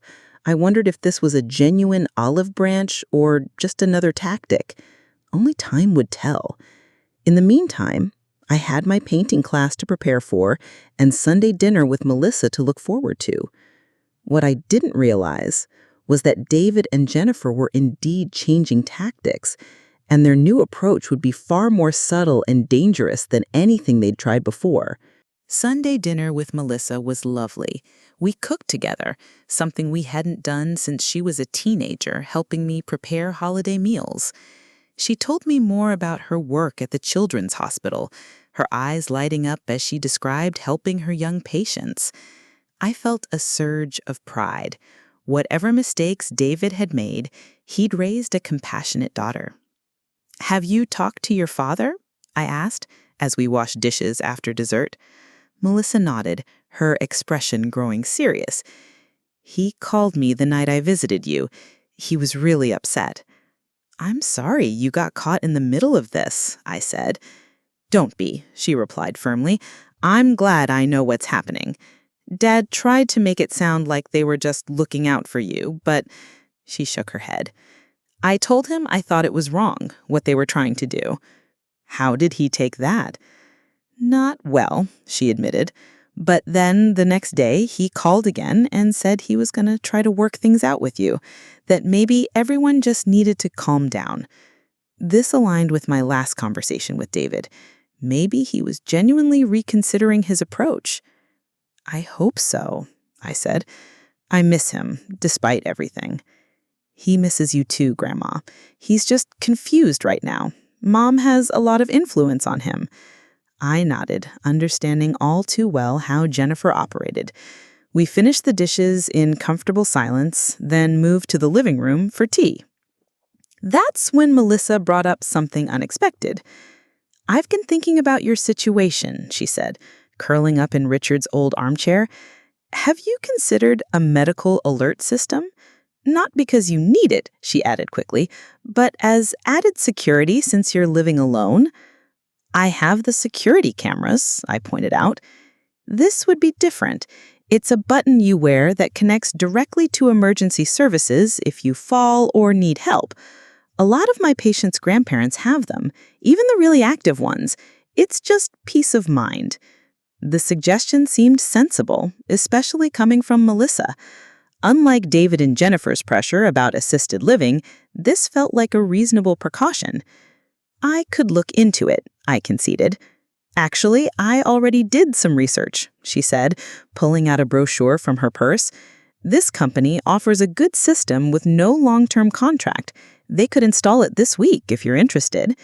I wondered if this was a genuine olive branch or just another tactic. Only time would tell. In the meantime, I had my painting class to prepare for and Sunday dinner with Melissa to look forward to. What I didn't realize was that David and Jennifer were indeed changing tactics, and their new approach would be far more subtle and dangerous than anything they'd tried before. Sunday dinner with Melissa was lovely. We cooked together, something we hadn't done since she was a teenager, helping me prepare holiday meals. She told me more about her work at the Children's Hospital, her eyes lighting up as she described helping her young patients. I felt a surge of pride. Whatever mistakes David had made, he'd raised a compassionate daughter. "Have you talked to your father?" I asked, as we washed dishes after dessert. Melissa nodded, her expression growing serious. "He called me the night I visited you. He was really upset." "I'm sorry you got caught in the middle of this," I said. "Don't be," she replied firmly. "I'm glad I know what's happening. Dad tried to make it sound like they were just looking out for you, but..." She shook her head. "I told him I thought it was wrong, what they were trying to do." "How did he take that?" "Not well," she admitted. "But then the next day he called again and said he was going to try to work things out with you, that maybe everyone just needed to calm down." This aligned with my last conversation with David. Maybe he was genuinely reconsidering his approach. "I hope so," I said. "I miss him, despite everything." "He misses you too, Grandma. He's just confused right now. Mom has a lot of influence on him." I nodded, understanding all too well how Jennifer operated. We finished the dishes in comfortable silence, then moved to the living room for tea. That's when Melissa brought up something unexpected. "I've been thinking about your situation," she said, curling up in Richard's old armchair. "Have you considered a medical alert system? Not because you need it," she added quickly, "but as added security since you're living alone." "I have the security cameras," I pointed out. "This would be different. It's a button you wear that connects directly to emergency services if you fall or need help. A lot of my patients' grandparents have them, even the really active ones. It's just peace of mind." The suggestion seemed sensible, especially coming from Melissa. Unlike David and Jennifer's pressure about assisted living, this felt like a reasonable precaution. "I could look into it," I conceded. "Actually, I already did some research," she said, pulling out a brochure from her purse. "This company offers a good system with no long-term contract. They could install it this week if you're interested."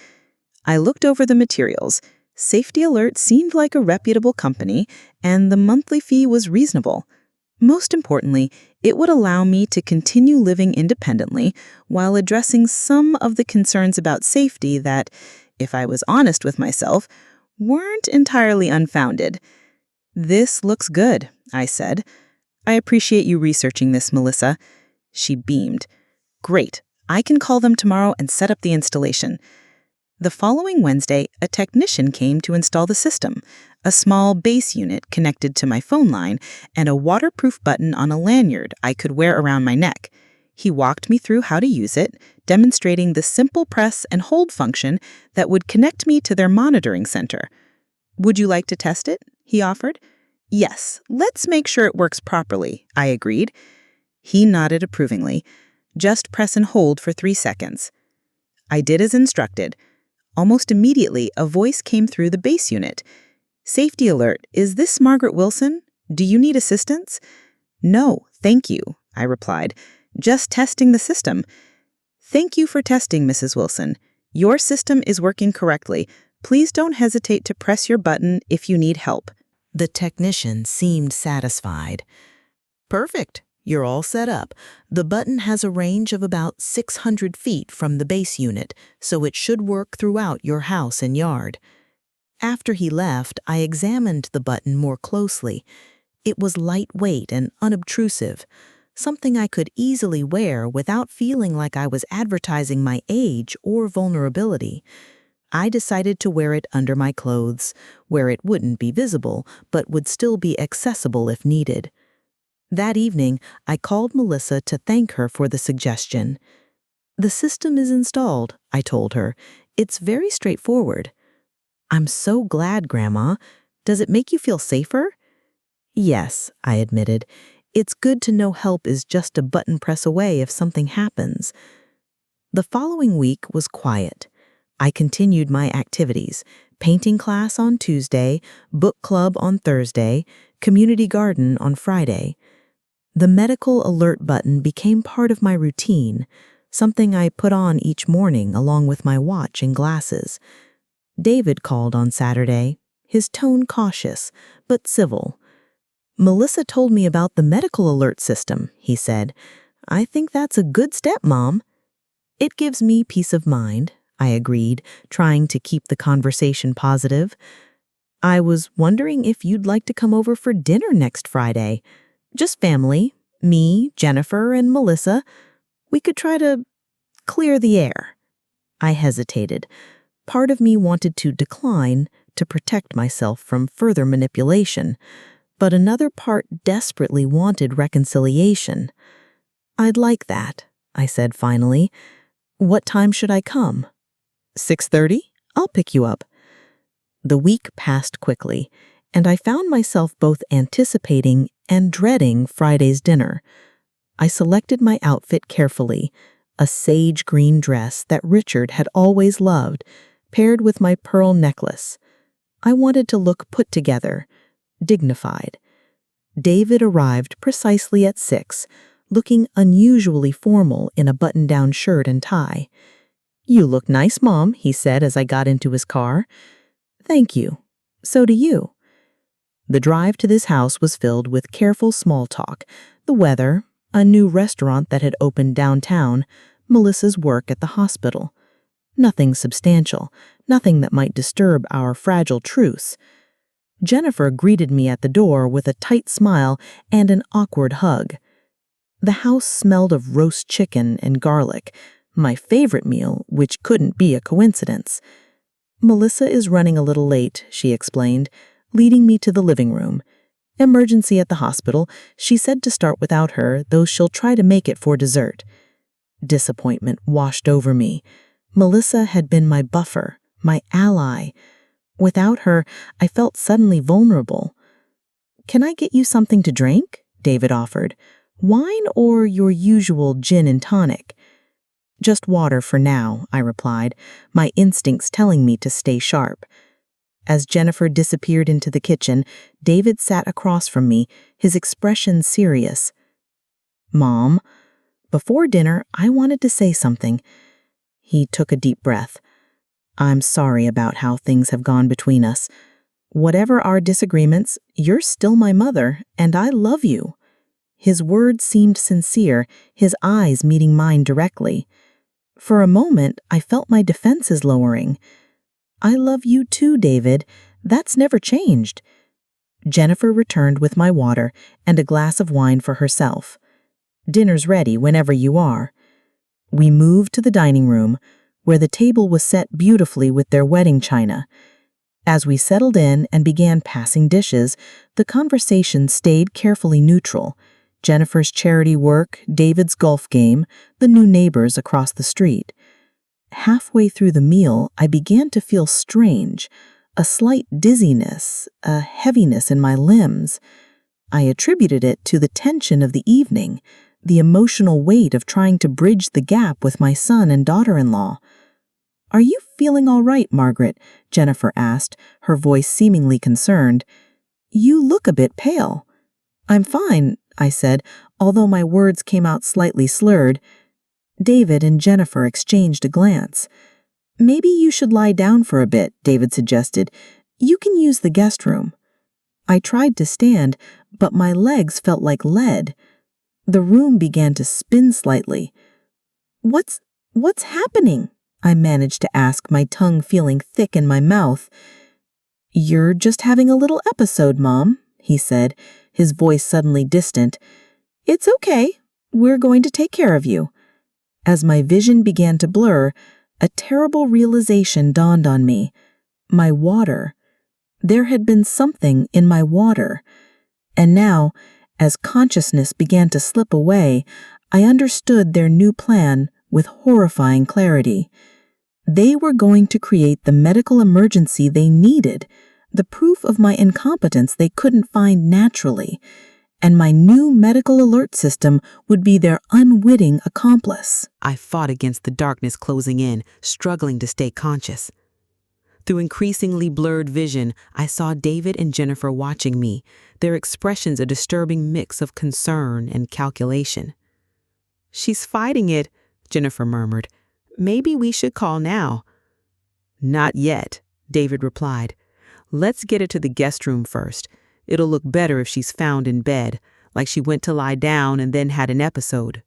I looked over the materials. Safety Alert seemed like a reputable company, and the monthly fee was reasonable. Most importantly, it would allow me to continue living independently while addressing some of the concerns about safety that, if I was honest with myself, weren't entirely unfounded. "This looks good," I said. "I appreciate you researching this, Melissa." She beamed. "Great. I can call them tomorrow and set up the installation." The following Wednesday, a technician came to install the system, a small base unit connected to my phone line, and a waterproof button on a lanyard I could wear around my neck. He walked me through how to use it, demonstrating the simple press and hold function that would connect me to their monitoring center. "Would you like to test it?" he offered. "Yes, let's make sure it works properly," I agreed. He nodded approvingly. "Just press and hold for 3 seconds." I did as instructed. Almost immediately, a voice came through the base unit. "Safety alert, is this Margaret Wilson? Do you need assistance?" "No, thank you," I replied. "Just testing the system." "Thank you for testing, Mrs. Wilson. Your system is working correctly. Please don't hesitate to press your button if you need help." The technician seemed satisfied. "Perfect. You're all set up. The button has a range of about 600 feet from the base unit, so it should work throughout your house and yard." After he left, I examined the button more closely. It was lightweight and unobtrusive, something I could easily wear without feeling like I was advertising my age or vulnerability. I decided to wear it under my clothes, where it wouldn't be visible but would still be accessible if needed. That evening, I called Melissa to thank her for the suggestion. "The system is installed," I told her. "It's very straightforward." "I'm so glad, Grandma. Does it make you feel safer?" "Yes," I admitted. "It's good to know help is just a button press away if something happens." The following week was quiet. I continued my activities: painting class on Tuesday, book club on Thursday, community garden on Friday. The medical alert button became part of my routine, something I put on each morning along with my watch and glasses. David called on Saturday, his tone cautious, but civil. "Melissa told me about the medical alert system," he said. "I think that's a good step, Mom." "It gives me peace of mind," I agreed, trying to keep the conversation positive. "I was wondering if you'd like to come over for dinner next Friday. Just family, me, Jennifer, and Melissa. We could try to clear the air." I hesitated. Part of me wanted to decline to protect myself from further manipulation, but another part desperately wanted reconciliation. "I'd like that," I said finally. "What time should I come?" 6:30? I'll pick you up." The week passed quickly, and I found myself both anticipating and dreading Friday's dinner. I selected my outfit carefully, a sage green dress that Richard had always loved, paired with my pearl necklace. I wanted to look put together, dignified. David arrived precisely at 6, looking unusually formal in a button-down shirt and tie. "You look nice, Mom," he said as I got into his car. "Thank you. So do you." The drive to this house was filled with careful small talk: the weather, a new restaurant that had opened downtown, Melissa's work at the hospital. Nothing substantial, nothing that might disturb our fragile truce. Jennifer greeted me at the door with a tight smile and an awkward hug. The house smelled of roast chicken and garlic, my favorite meal, which couldn't be a coincidence. "Melissa is running a little late," she explained, leading me to the living room. "Emergency at the hospital. She said to start without her, though she'll try to make it for dessert." Disappointment washed over me. Melissa had been my buffer, my ally. Without her, I felt suddenly vulnerable. "Can I get you something to drink?" David offered. "Wine or your usual gin and tonic?" "Just water for now," I replied, my instincts telling me to stay sharp. As Jennifer disappeared into the kitchen, David sat across from me, his expression serious. "Mom, before dinner, I wanted to say something." He took a deep breath. "I'm sorry about how things have gone between us. Whatever our disagreements, you're still my mother, and I love you." His words seemed sincere, his eyes meeting mine directly. For a moment, I felt my defenses lowering. "I love you too, David. That's never changed." Jennifer returned with my water and a glass of wine for herself. "Dinner's ready whenever you are." We moved to the dining room. where the table was set beautifully with their wedding china. As we settled in and began passing dishes, the conversation stayed carefully neutral. Jennifer's charity work, David's golf game, the new neighbors across the street. Halfway through the meal, I began to feel strange, a slight dizziness, a heaviness in my limbs. I attributed it to the tension of the evening, the emotional weight of trying to bridge the gap with my son and daughter-in-law. "Are you feeling all right, Margaret?" Jennifer asked, her voice seemingly concerned. "You look a bit pale." "I'm fine," I said, although my words came out slightly slurred. David and Jennifer exchanged a glance. "Maybe you should lie down for a bit," David suggested. "You can use the guest room." I tried to stand, but my legs felt like lead. The room began to spin slightly. What's happening?" I managed to ask, my tongue feeling thick in my mouth. "You're just having a little episode, Mom," he said, his voice suddenly distant. "It's okay. We're going to take care of you." As my vision began to blur, a terrible realization dawned on me. My water. There had been something in my water. And now, as consciousness began to slip away, I understood their new plan with horrifying clarity. They were going to create the medical emergency they needed, the proof of my incompetence they couldn't find naturally, and my new medical alert system would be their unwitting accomplice. I fought against the darkness closing in, struggling to stay conscious. Through increasingly blurred vision, I saw David and Jennifer watching me, their expressions a disturbing mix of concern and calculation. "She's fighting it," Jennifer murmured. "Maybe we should call now." "Not yet," David replied. "Let's get her to the guest room first. It'll look better if she's found in bed, like she went to lie down and then had an episode."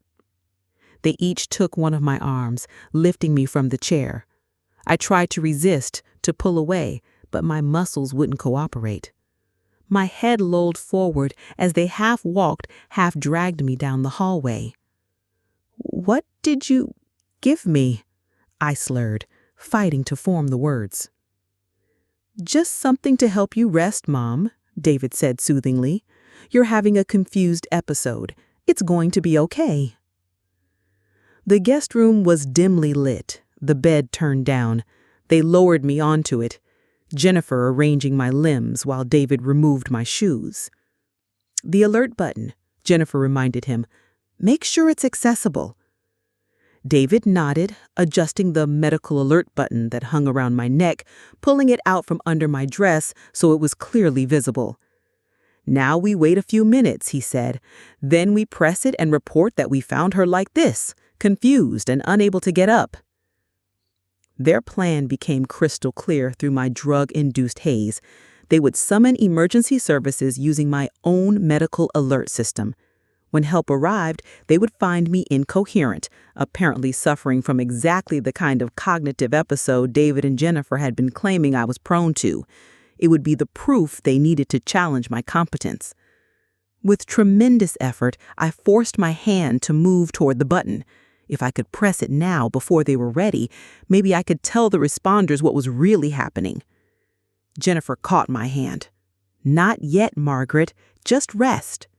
They each took one of my arms, lifting me from the chair. I tried to resist, to pull away, but my muscles wouldn't cooperate. My head lolled forward as they half walked, half dragged me down the hallway. "What did you give me?" I slurred, fighting to form the words. "Just something to help you rest, Mom," David said soothingly. "You're having a confused episode. It's going to be okay." The guest room was dimly lit, the bed turned down. They lowered me onto it, Jennifer arranging my limbs while David removed my shoes. "The alert button," Jennifer reminded him. "Make sure it's accessible." David nodded, adjusting the medical alert button that hung around my neck, pulling it out from under my dress so it was clearly visible. "Now we wait a few minutes," he said. "Then we press it and report that we found her like this, confused and unable to get up." Their plan became crystal clear through my drug-induced haze. They would summon emergency services using my own medical alert system. When help arrived, they would find me incoherent, apparently suffering from exactly the kind of cognitive episode David and Jennifer had been claiming I was prone to. It would be the proof they needed to challenge my competence. With tremendous effort, I forced my hand to move toward the button. If I could press it now before they were ready, maybe I could tell the responders what was really happening. Jennifer caught my hand. "Not yet, Margaret. Just rest."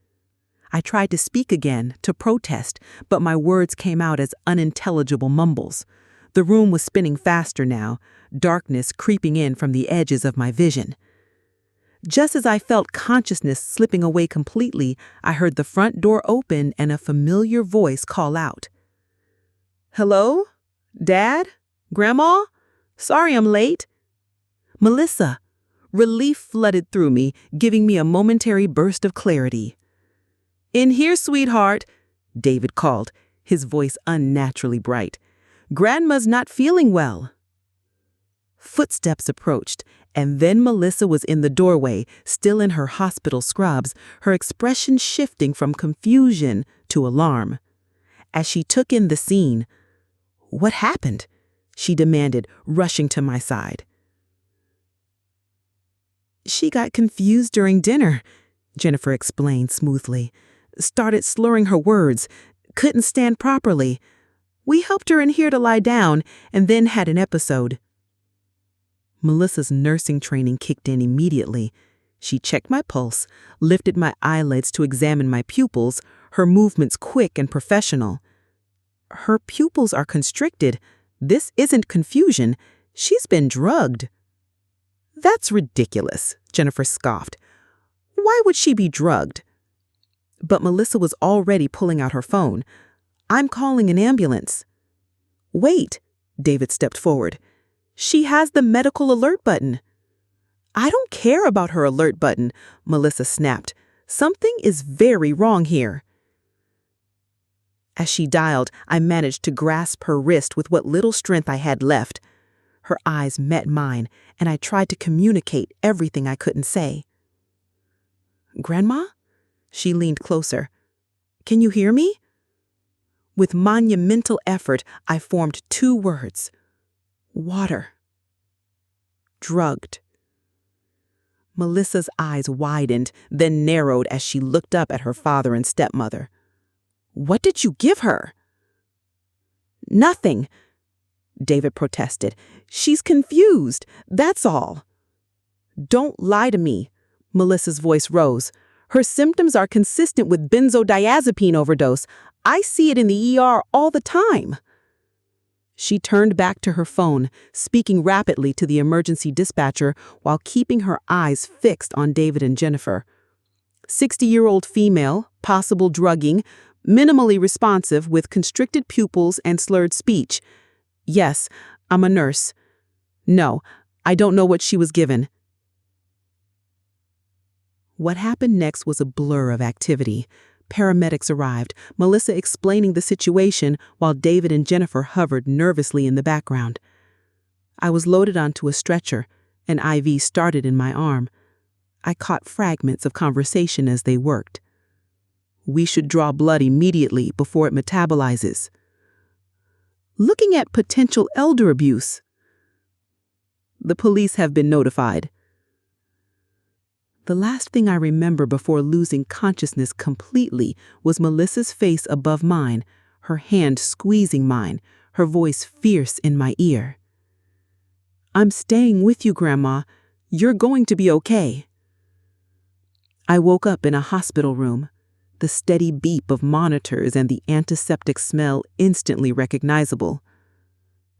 I tried to speak again, to protest, but my words came out as unintelligible mumbles. The room was spinning faster now, darkness creeping in from the edges of my vision. Just as I felt consciousness slipping away completely, I heard the front door open and a familiar voice call out. "Hello? Dad? Grandma? Sorry I'm late." "Melissa." Relief flooded through me, giving me a momentary burst of clarity. "In here, sweetheart," David called, his voice unnaturally bright. "Grandma's not feeling well." Footsteps approached, and then Melissa was in the doorway, still in her hospital scrubs, her expression shifting from confusion to alarm. As she took in the scene, "What happened?" she demanded, rushing to my side. "She got confused during dinner," Jennifer explained smoothly. "Started slurring her words, couldn't stand properly. We helped her in here to lie down and then had an episode. Melissa's nursing training kicked in immediately. She checked my pulse, lifted my eyelids to examine my pupils, her movements quick and professional. Her pupils are constricted. This isn't confusion. She's been drugged. That's ridiculous, Jennifer scoffed. Why would she be drugged? But Melissa was already pulling out her phone. I'm calling an ambulance. Wait, David stepped forward. She has the medical alert button. I don't care about her alert button, Melissa snapped. Something is very wrong here. As she dialed, I managed to grasp her wrist with what little strength I had left. Her eyes met mine, and I tried to communicate everything I couldn't say. Grandma? She leaned closer. Can you hear me? With monumental effort, I formed 2 words. Water. Drugged. Melissa's eyes widened, then narrowed as she looked up at her father and stepmother. What did you give her? Nothing, David protested. She's confused, that's all. Don't lie to me, Melissa's voice rose. Her symptoms are consistent with benzodiazepine overdose. I see it in the ER all the time. She turned back to her phone, speaking rapidly to the emergency dispatcher while keeping her eyes fixed on David and Jennifer. 60-year-old female, possible drugging, minimally responsive with constricted pupils and slurred speech. Yes, I'm a nurse. No, I don't know what she was given. What happened next was a blur of activity. Paramedics arrived, Melissa explaining the situation while David and Jennifer hovered nervously in the background. I was loaded onto a stretcher. An IV started in my arm. I caught fragments of conversation as they worked. We should draw blood immediately before it metabolizes. Looking at potential elder abuse. The police have been notified. The last thing I remember before losing consciousness completely was Melissa's face above mine, her hand squeezing mine, her voice fierce in my ear. I'm staying with you, Grandma. You're going to be okay. I woke up in a hospital room, the steady beep of monitors and the antiseptic smell instantly recognizable.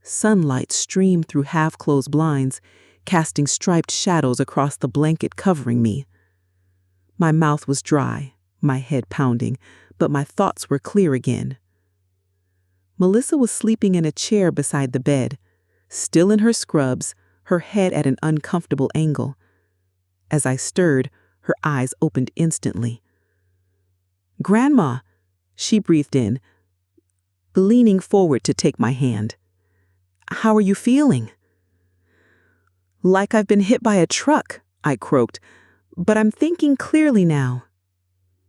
Sunlight streamed through half-closed blinds, casting striped shadows across the blanket covering me. My mouth was dry, my head pounding, but my thoughts were clear again. Melissa was sleeping in a chair beside the bed, still in her scrubs, her head at an uncomfortable angle. As I stirred, her eyes opened instantly. Grandma, she breathed in, leaning forward to take my hand. How are you feeling? Like I've been hit by a truck, I croaked, but I'm thinking clearly now.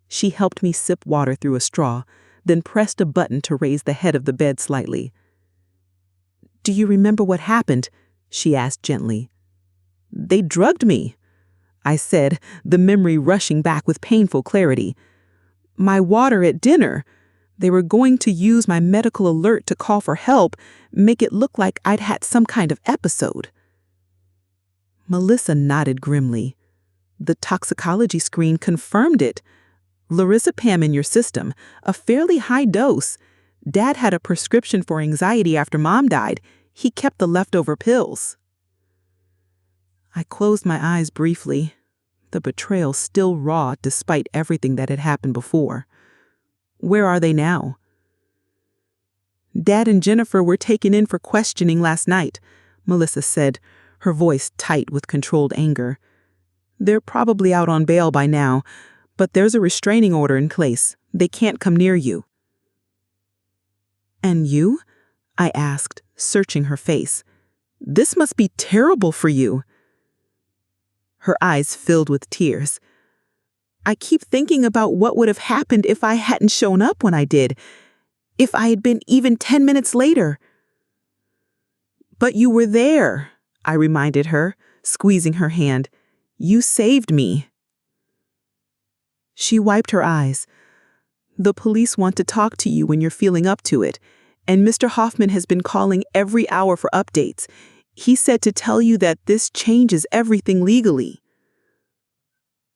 She helped me sip water through a straw, then pressed a button to raise the head of the bed slightly. Do you remember what happened? She asked gently. They drugged me, I said, the memory rushing back with painful clarity. My water at dinner. They were going to use my medical alert to call for help, make it look like I'd had some kind of episode. Melissa nodded grimly. The toxicology screen confirmed it. Lorazepam in your system, a fairly high dose. Dad had a prescription for anxiety after Mom died. He kept the leftover pills. I closed my eyes briefly, the betrayal still raw despite everything that had happened before. Where are they now? Dad and Jennifer were taken in for questioning last night, Melissa said, her voice tight with controlled anger. They're probably out on bail by now, but there's a restraining order in place. They can't come near you. And you? I asked, searching her face. This must be terrible for you. Her eyes filled with tears. I keep thinking about what would have happened if I hadn't shown up when I did, if I had been even 10 minutes later. But you were there, I reminded her, squeezing her hand. You saved me. She wiped her eyes. The police want to talk to you when you're feeling up to it, and Mr. Hoffman has been calling every hour for updates. He said to tell you that this changes everything legally."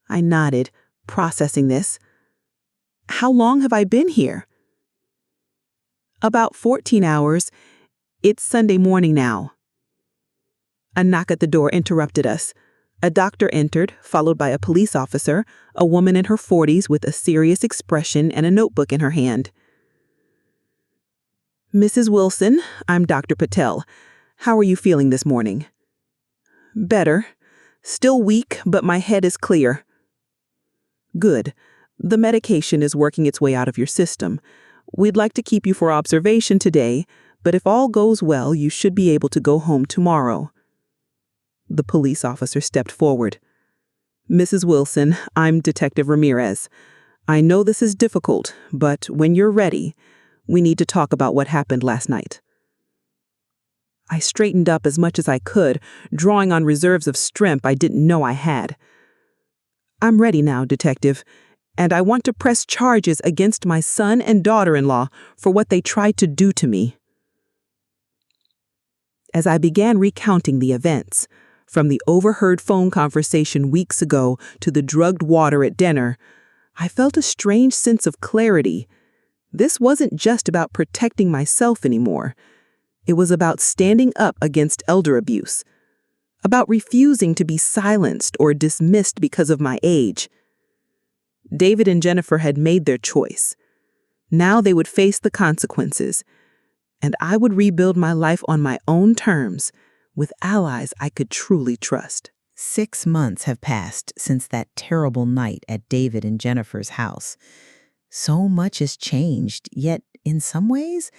I nodded, processing this. "How long have I been here?" "About 14 hours. It's Sunday morning now." A knock at the door interrupted us. A doctor entered, followed by a police officer, a woman in her 40s with a serious expression and a notebook in her hand. "Mrs. Wilson, I'm Dr. Patel. How are you feeling this morning?" "Better. Still weak, but my head is clear." "Good. The medication is working its way out of your system. We'd like to keep you for observation today, but if all goes well, you should be able to go home tomorrow." The police officer stepped forward. "Mrs. Wilson, I'm Detective Ramirez. I know this is difficult, but when you're ready, we need to talk about what happened last night." I straightened up as much as I could, drawing on reserves of strength I didn't know I had. "I'm ready now, Detective, and I want to press charges against my son and daughter-in-law for what they tried to do to me." As I began recounting the events, from the overheard phone conversation weeks ago to the drugged water at dinner, I felt a strange sense of clarity. This wasn't just about protecting myself anymore. It was about standing up against elder abuse, about refusing to be silenced or dismissed because of my age. David and Jennifer had made their choice. Now they would face the consequences, and I would rebuild my life on my own terms, with allies I could truly trust. 6 months have passed since that terrible night at David and Jennifer's house. So much has changed, yet in some ways,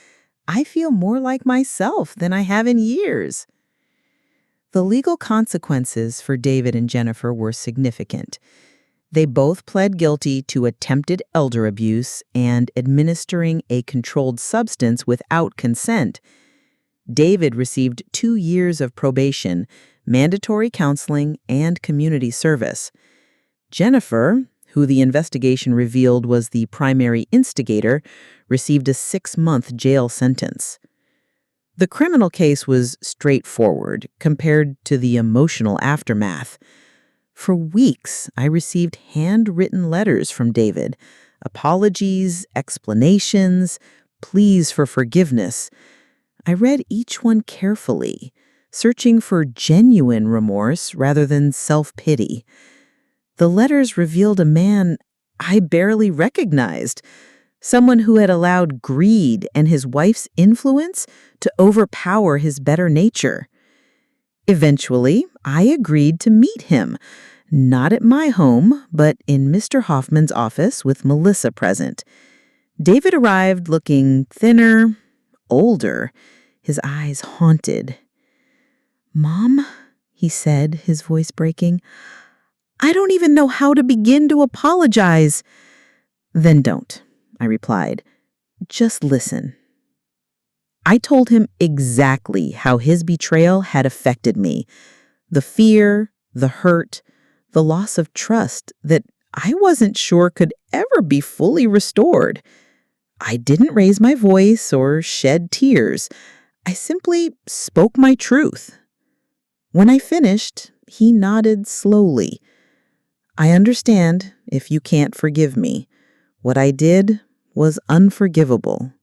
I feel more like myself than I have in years. The legal consequences for David and Jennifer were significant. They both pled guilty to attempted elder abuse and administering a controlled substance without consent. David received 2 years of probation, mandatory counseling, and community service. Jennifer, who the investigation revealed was the primary instigator, received a 6-month jail sentence. The criminal case was straightforward compared to the emotional aftermath. For weeks, I received handwritten letters from David, apologies, explanations, pleas for forgiveness. I read each one carefully, searching for genuine remorse rather than self-pity. The letters revealed a man I barely recognized, someone who had allowed greed and his wife's influence to overpower his better nature. Eventually, I agreed to meet him, not at my home, but in Mr. Hoffman's office with Melissa present. David arrived looking thinner, older, his eyes haunted. "Mom," he said, his voice breaking, "I don't even know how to begin to apologize." "Then don't," I replied. "Just listen." I told him exactly how his betrayal had affected me. The fear, the hurt, the loss of trust that I wasn't sure could ever be fully restored. I didn't raise my voice or shed tears. I simply spoke my truth. When I finished, he nodded slowly. "I understand if you can't forgive me. What I did was unforgivable."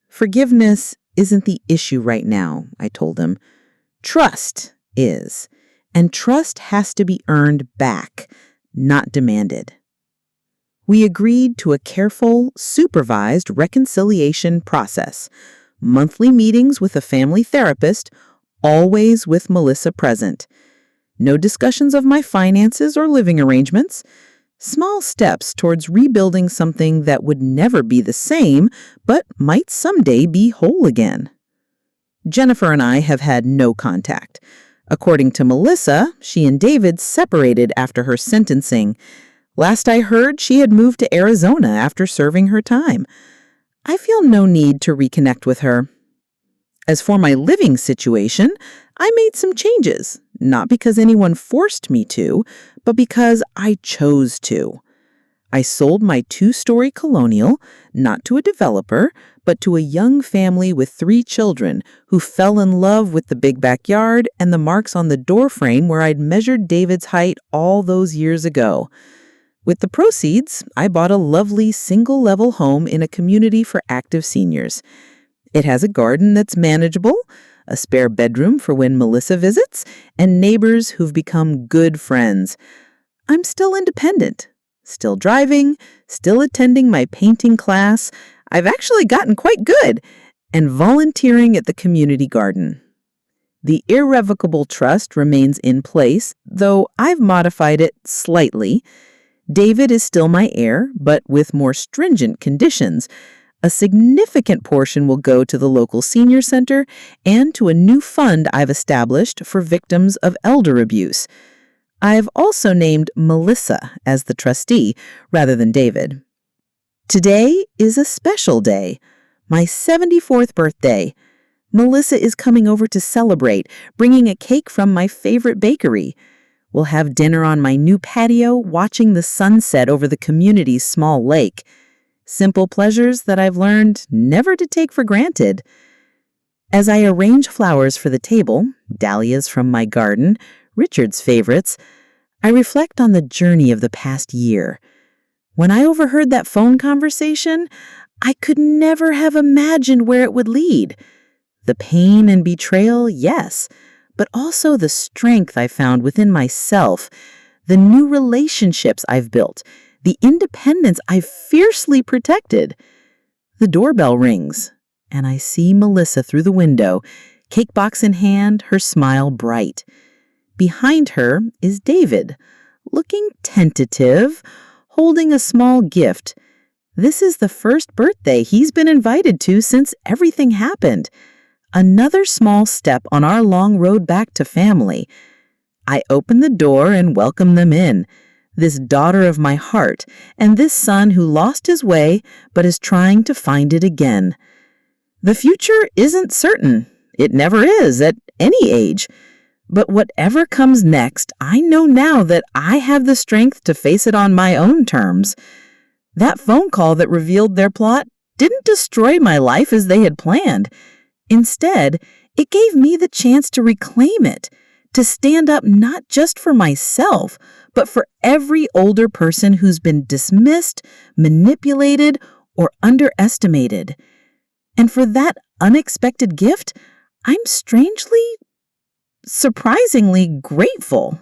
"Forgiveness isn't the issue right now," I told him. "Trust is, and trust has to be earned back, not demanded." We agreed to a careful, supervised reconciliation process, monthly meetings with a family therapist, always with Melissa present. No discussions of my finances or living arrangements. Small steps towards rebuilding something that would never be the same, but might someday be whole again. Jennifer and I have had no contact. According to Melissa, she and David separated after her sentencing. Last I heard, she had moved to Arizona after serving her time. I feel no need to reconnect with her. As for my living situation, I made some changes, not because anyone forced me to, but because I chose to. I sold my 2-story colonial, not to a developer, but to a young family with 3 children who fell in love with the big backyard and the marks on the doorframe where I'd measured David's height all those years ago. With the proceeds, I bought a lovely single-level home in a community for active seniors. It has a garden that's manageable, a spare bedroom for when Melissa visits, and neighbors who've become good friends. I'm still independent, still driving, still attending my painting class. I've actually gotten quite good, and volunteering at the community garden. The irrevocable trust remains in place, though I've modified it slightly. David is still my heir, but with more stringent conditions. A significant portion will go to the local senior center and to a new fund I've established for victims of elder abuse. I've also named Melissa as the trustee rather than David. Today is a special day, my 74th birthday. Melissa is coming over to celebrate, bringing a cake from my favorite bakery. We'll have dinner on my new patio, watching the sunset over the community's small lake. Simple pleasures that I've learned never to take for granted. As I arrange flowers for the table, dahlias from my garden, Richard's favorites, I reflect on the journey of the past year. When I overheard that phone conversation, I could never have imagined where it would lead. The pain and betrayal, yes, but also the strength I found within myself, the new relationships I've built, the independence I've fiercely protected. The doorbell rings, and I see Melissa through the window, cake box in hand, her smile bright. Behind her is David, looking tentative, holding a small gift. This is the first birthday he's been invited to since everything happened. Another small step on our long road back to family. I open the door and welcome them in. This daughter of my heart, and this son who lost his way but is trying to find it again. The future isn't certain. It never is at any age. But whatever comes next, I know now that I have the strength to face it on my own terms. That phone call that revealed their plot didn't destroy my life as they had planned. Instead, it gave me the chance to reclaim it, to stand up not just for myself, but for every older person who's been dismissed, manipulated, or underestimated. And for that unexpected gift, I'm surprisingly grateful.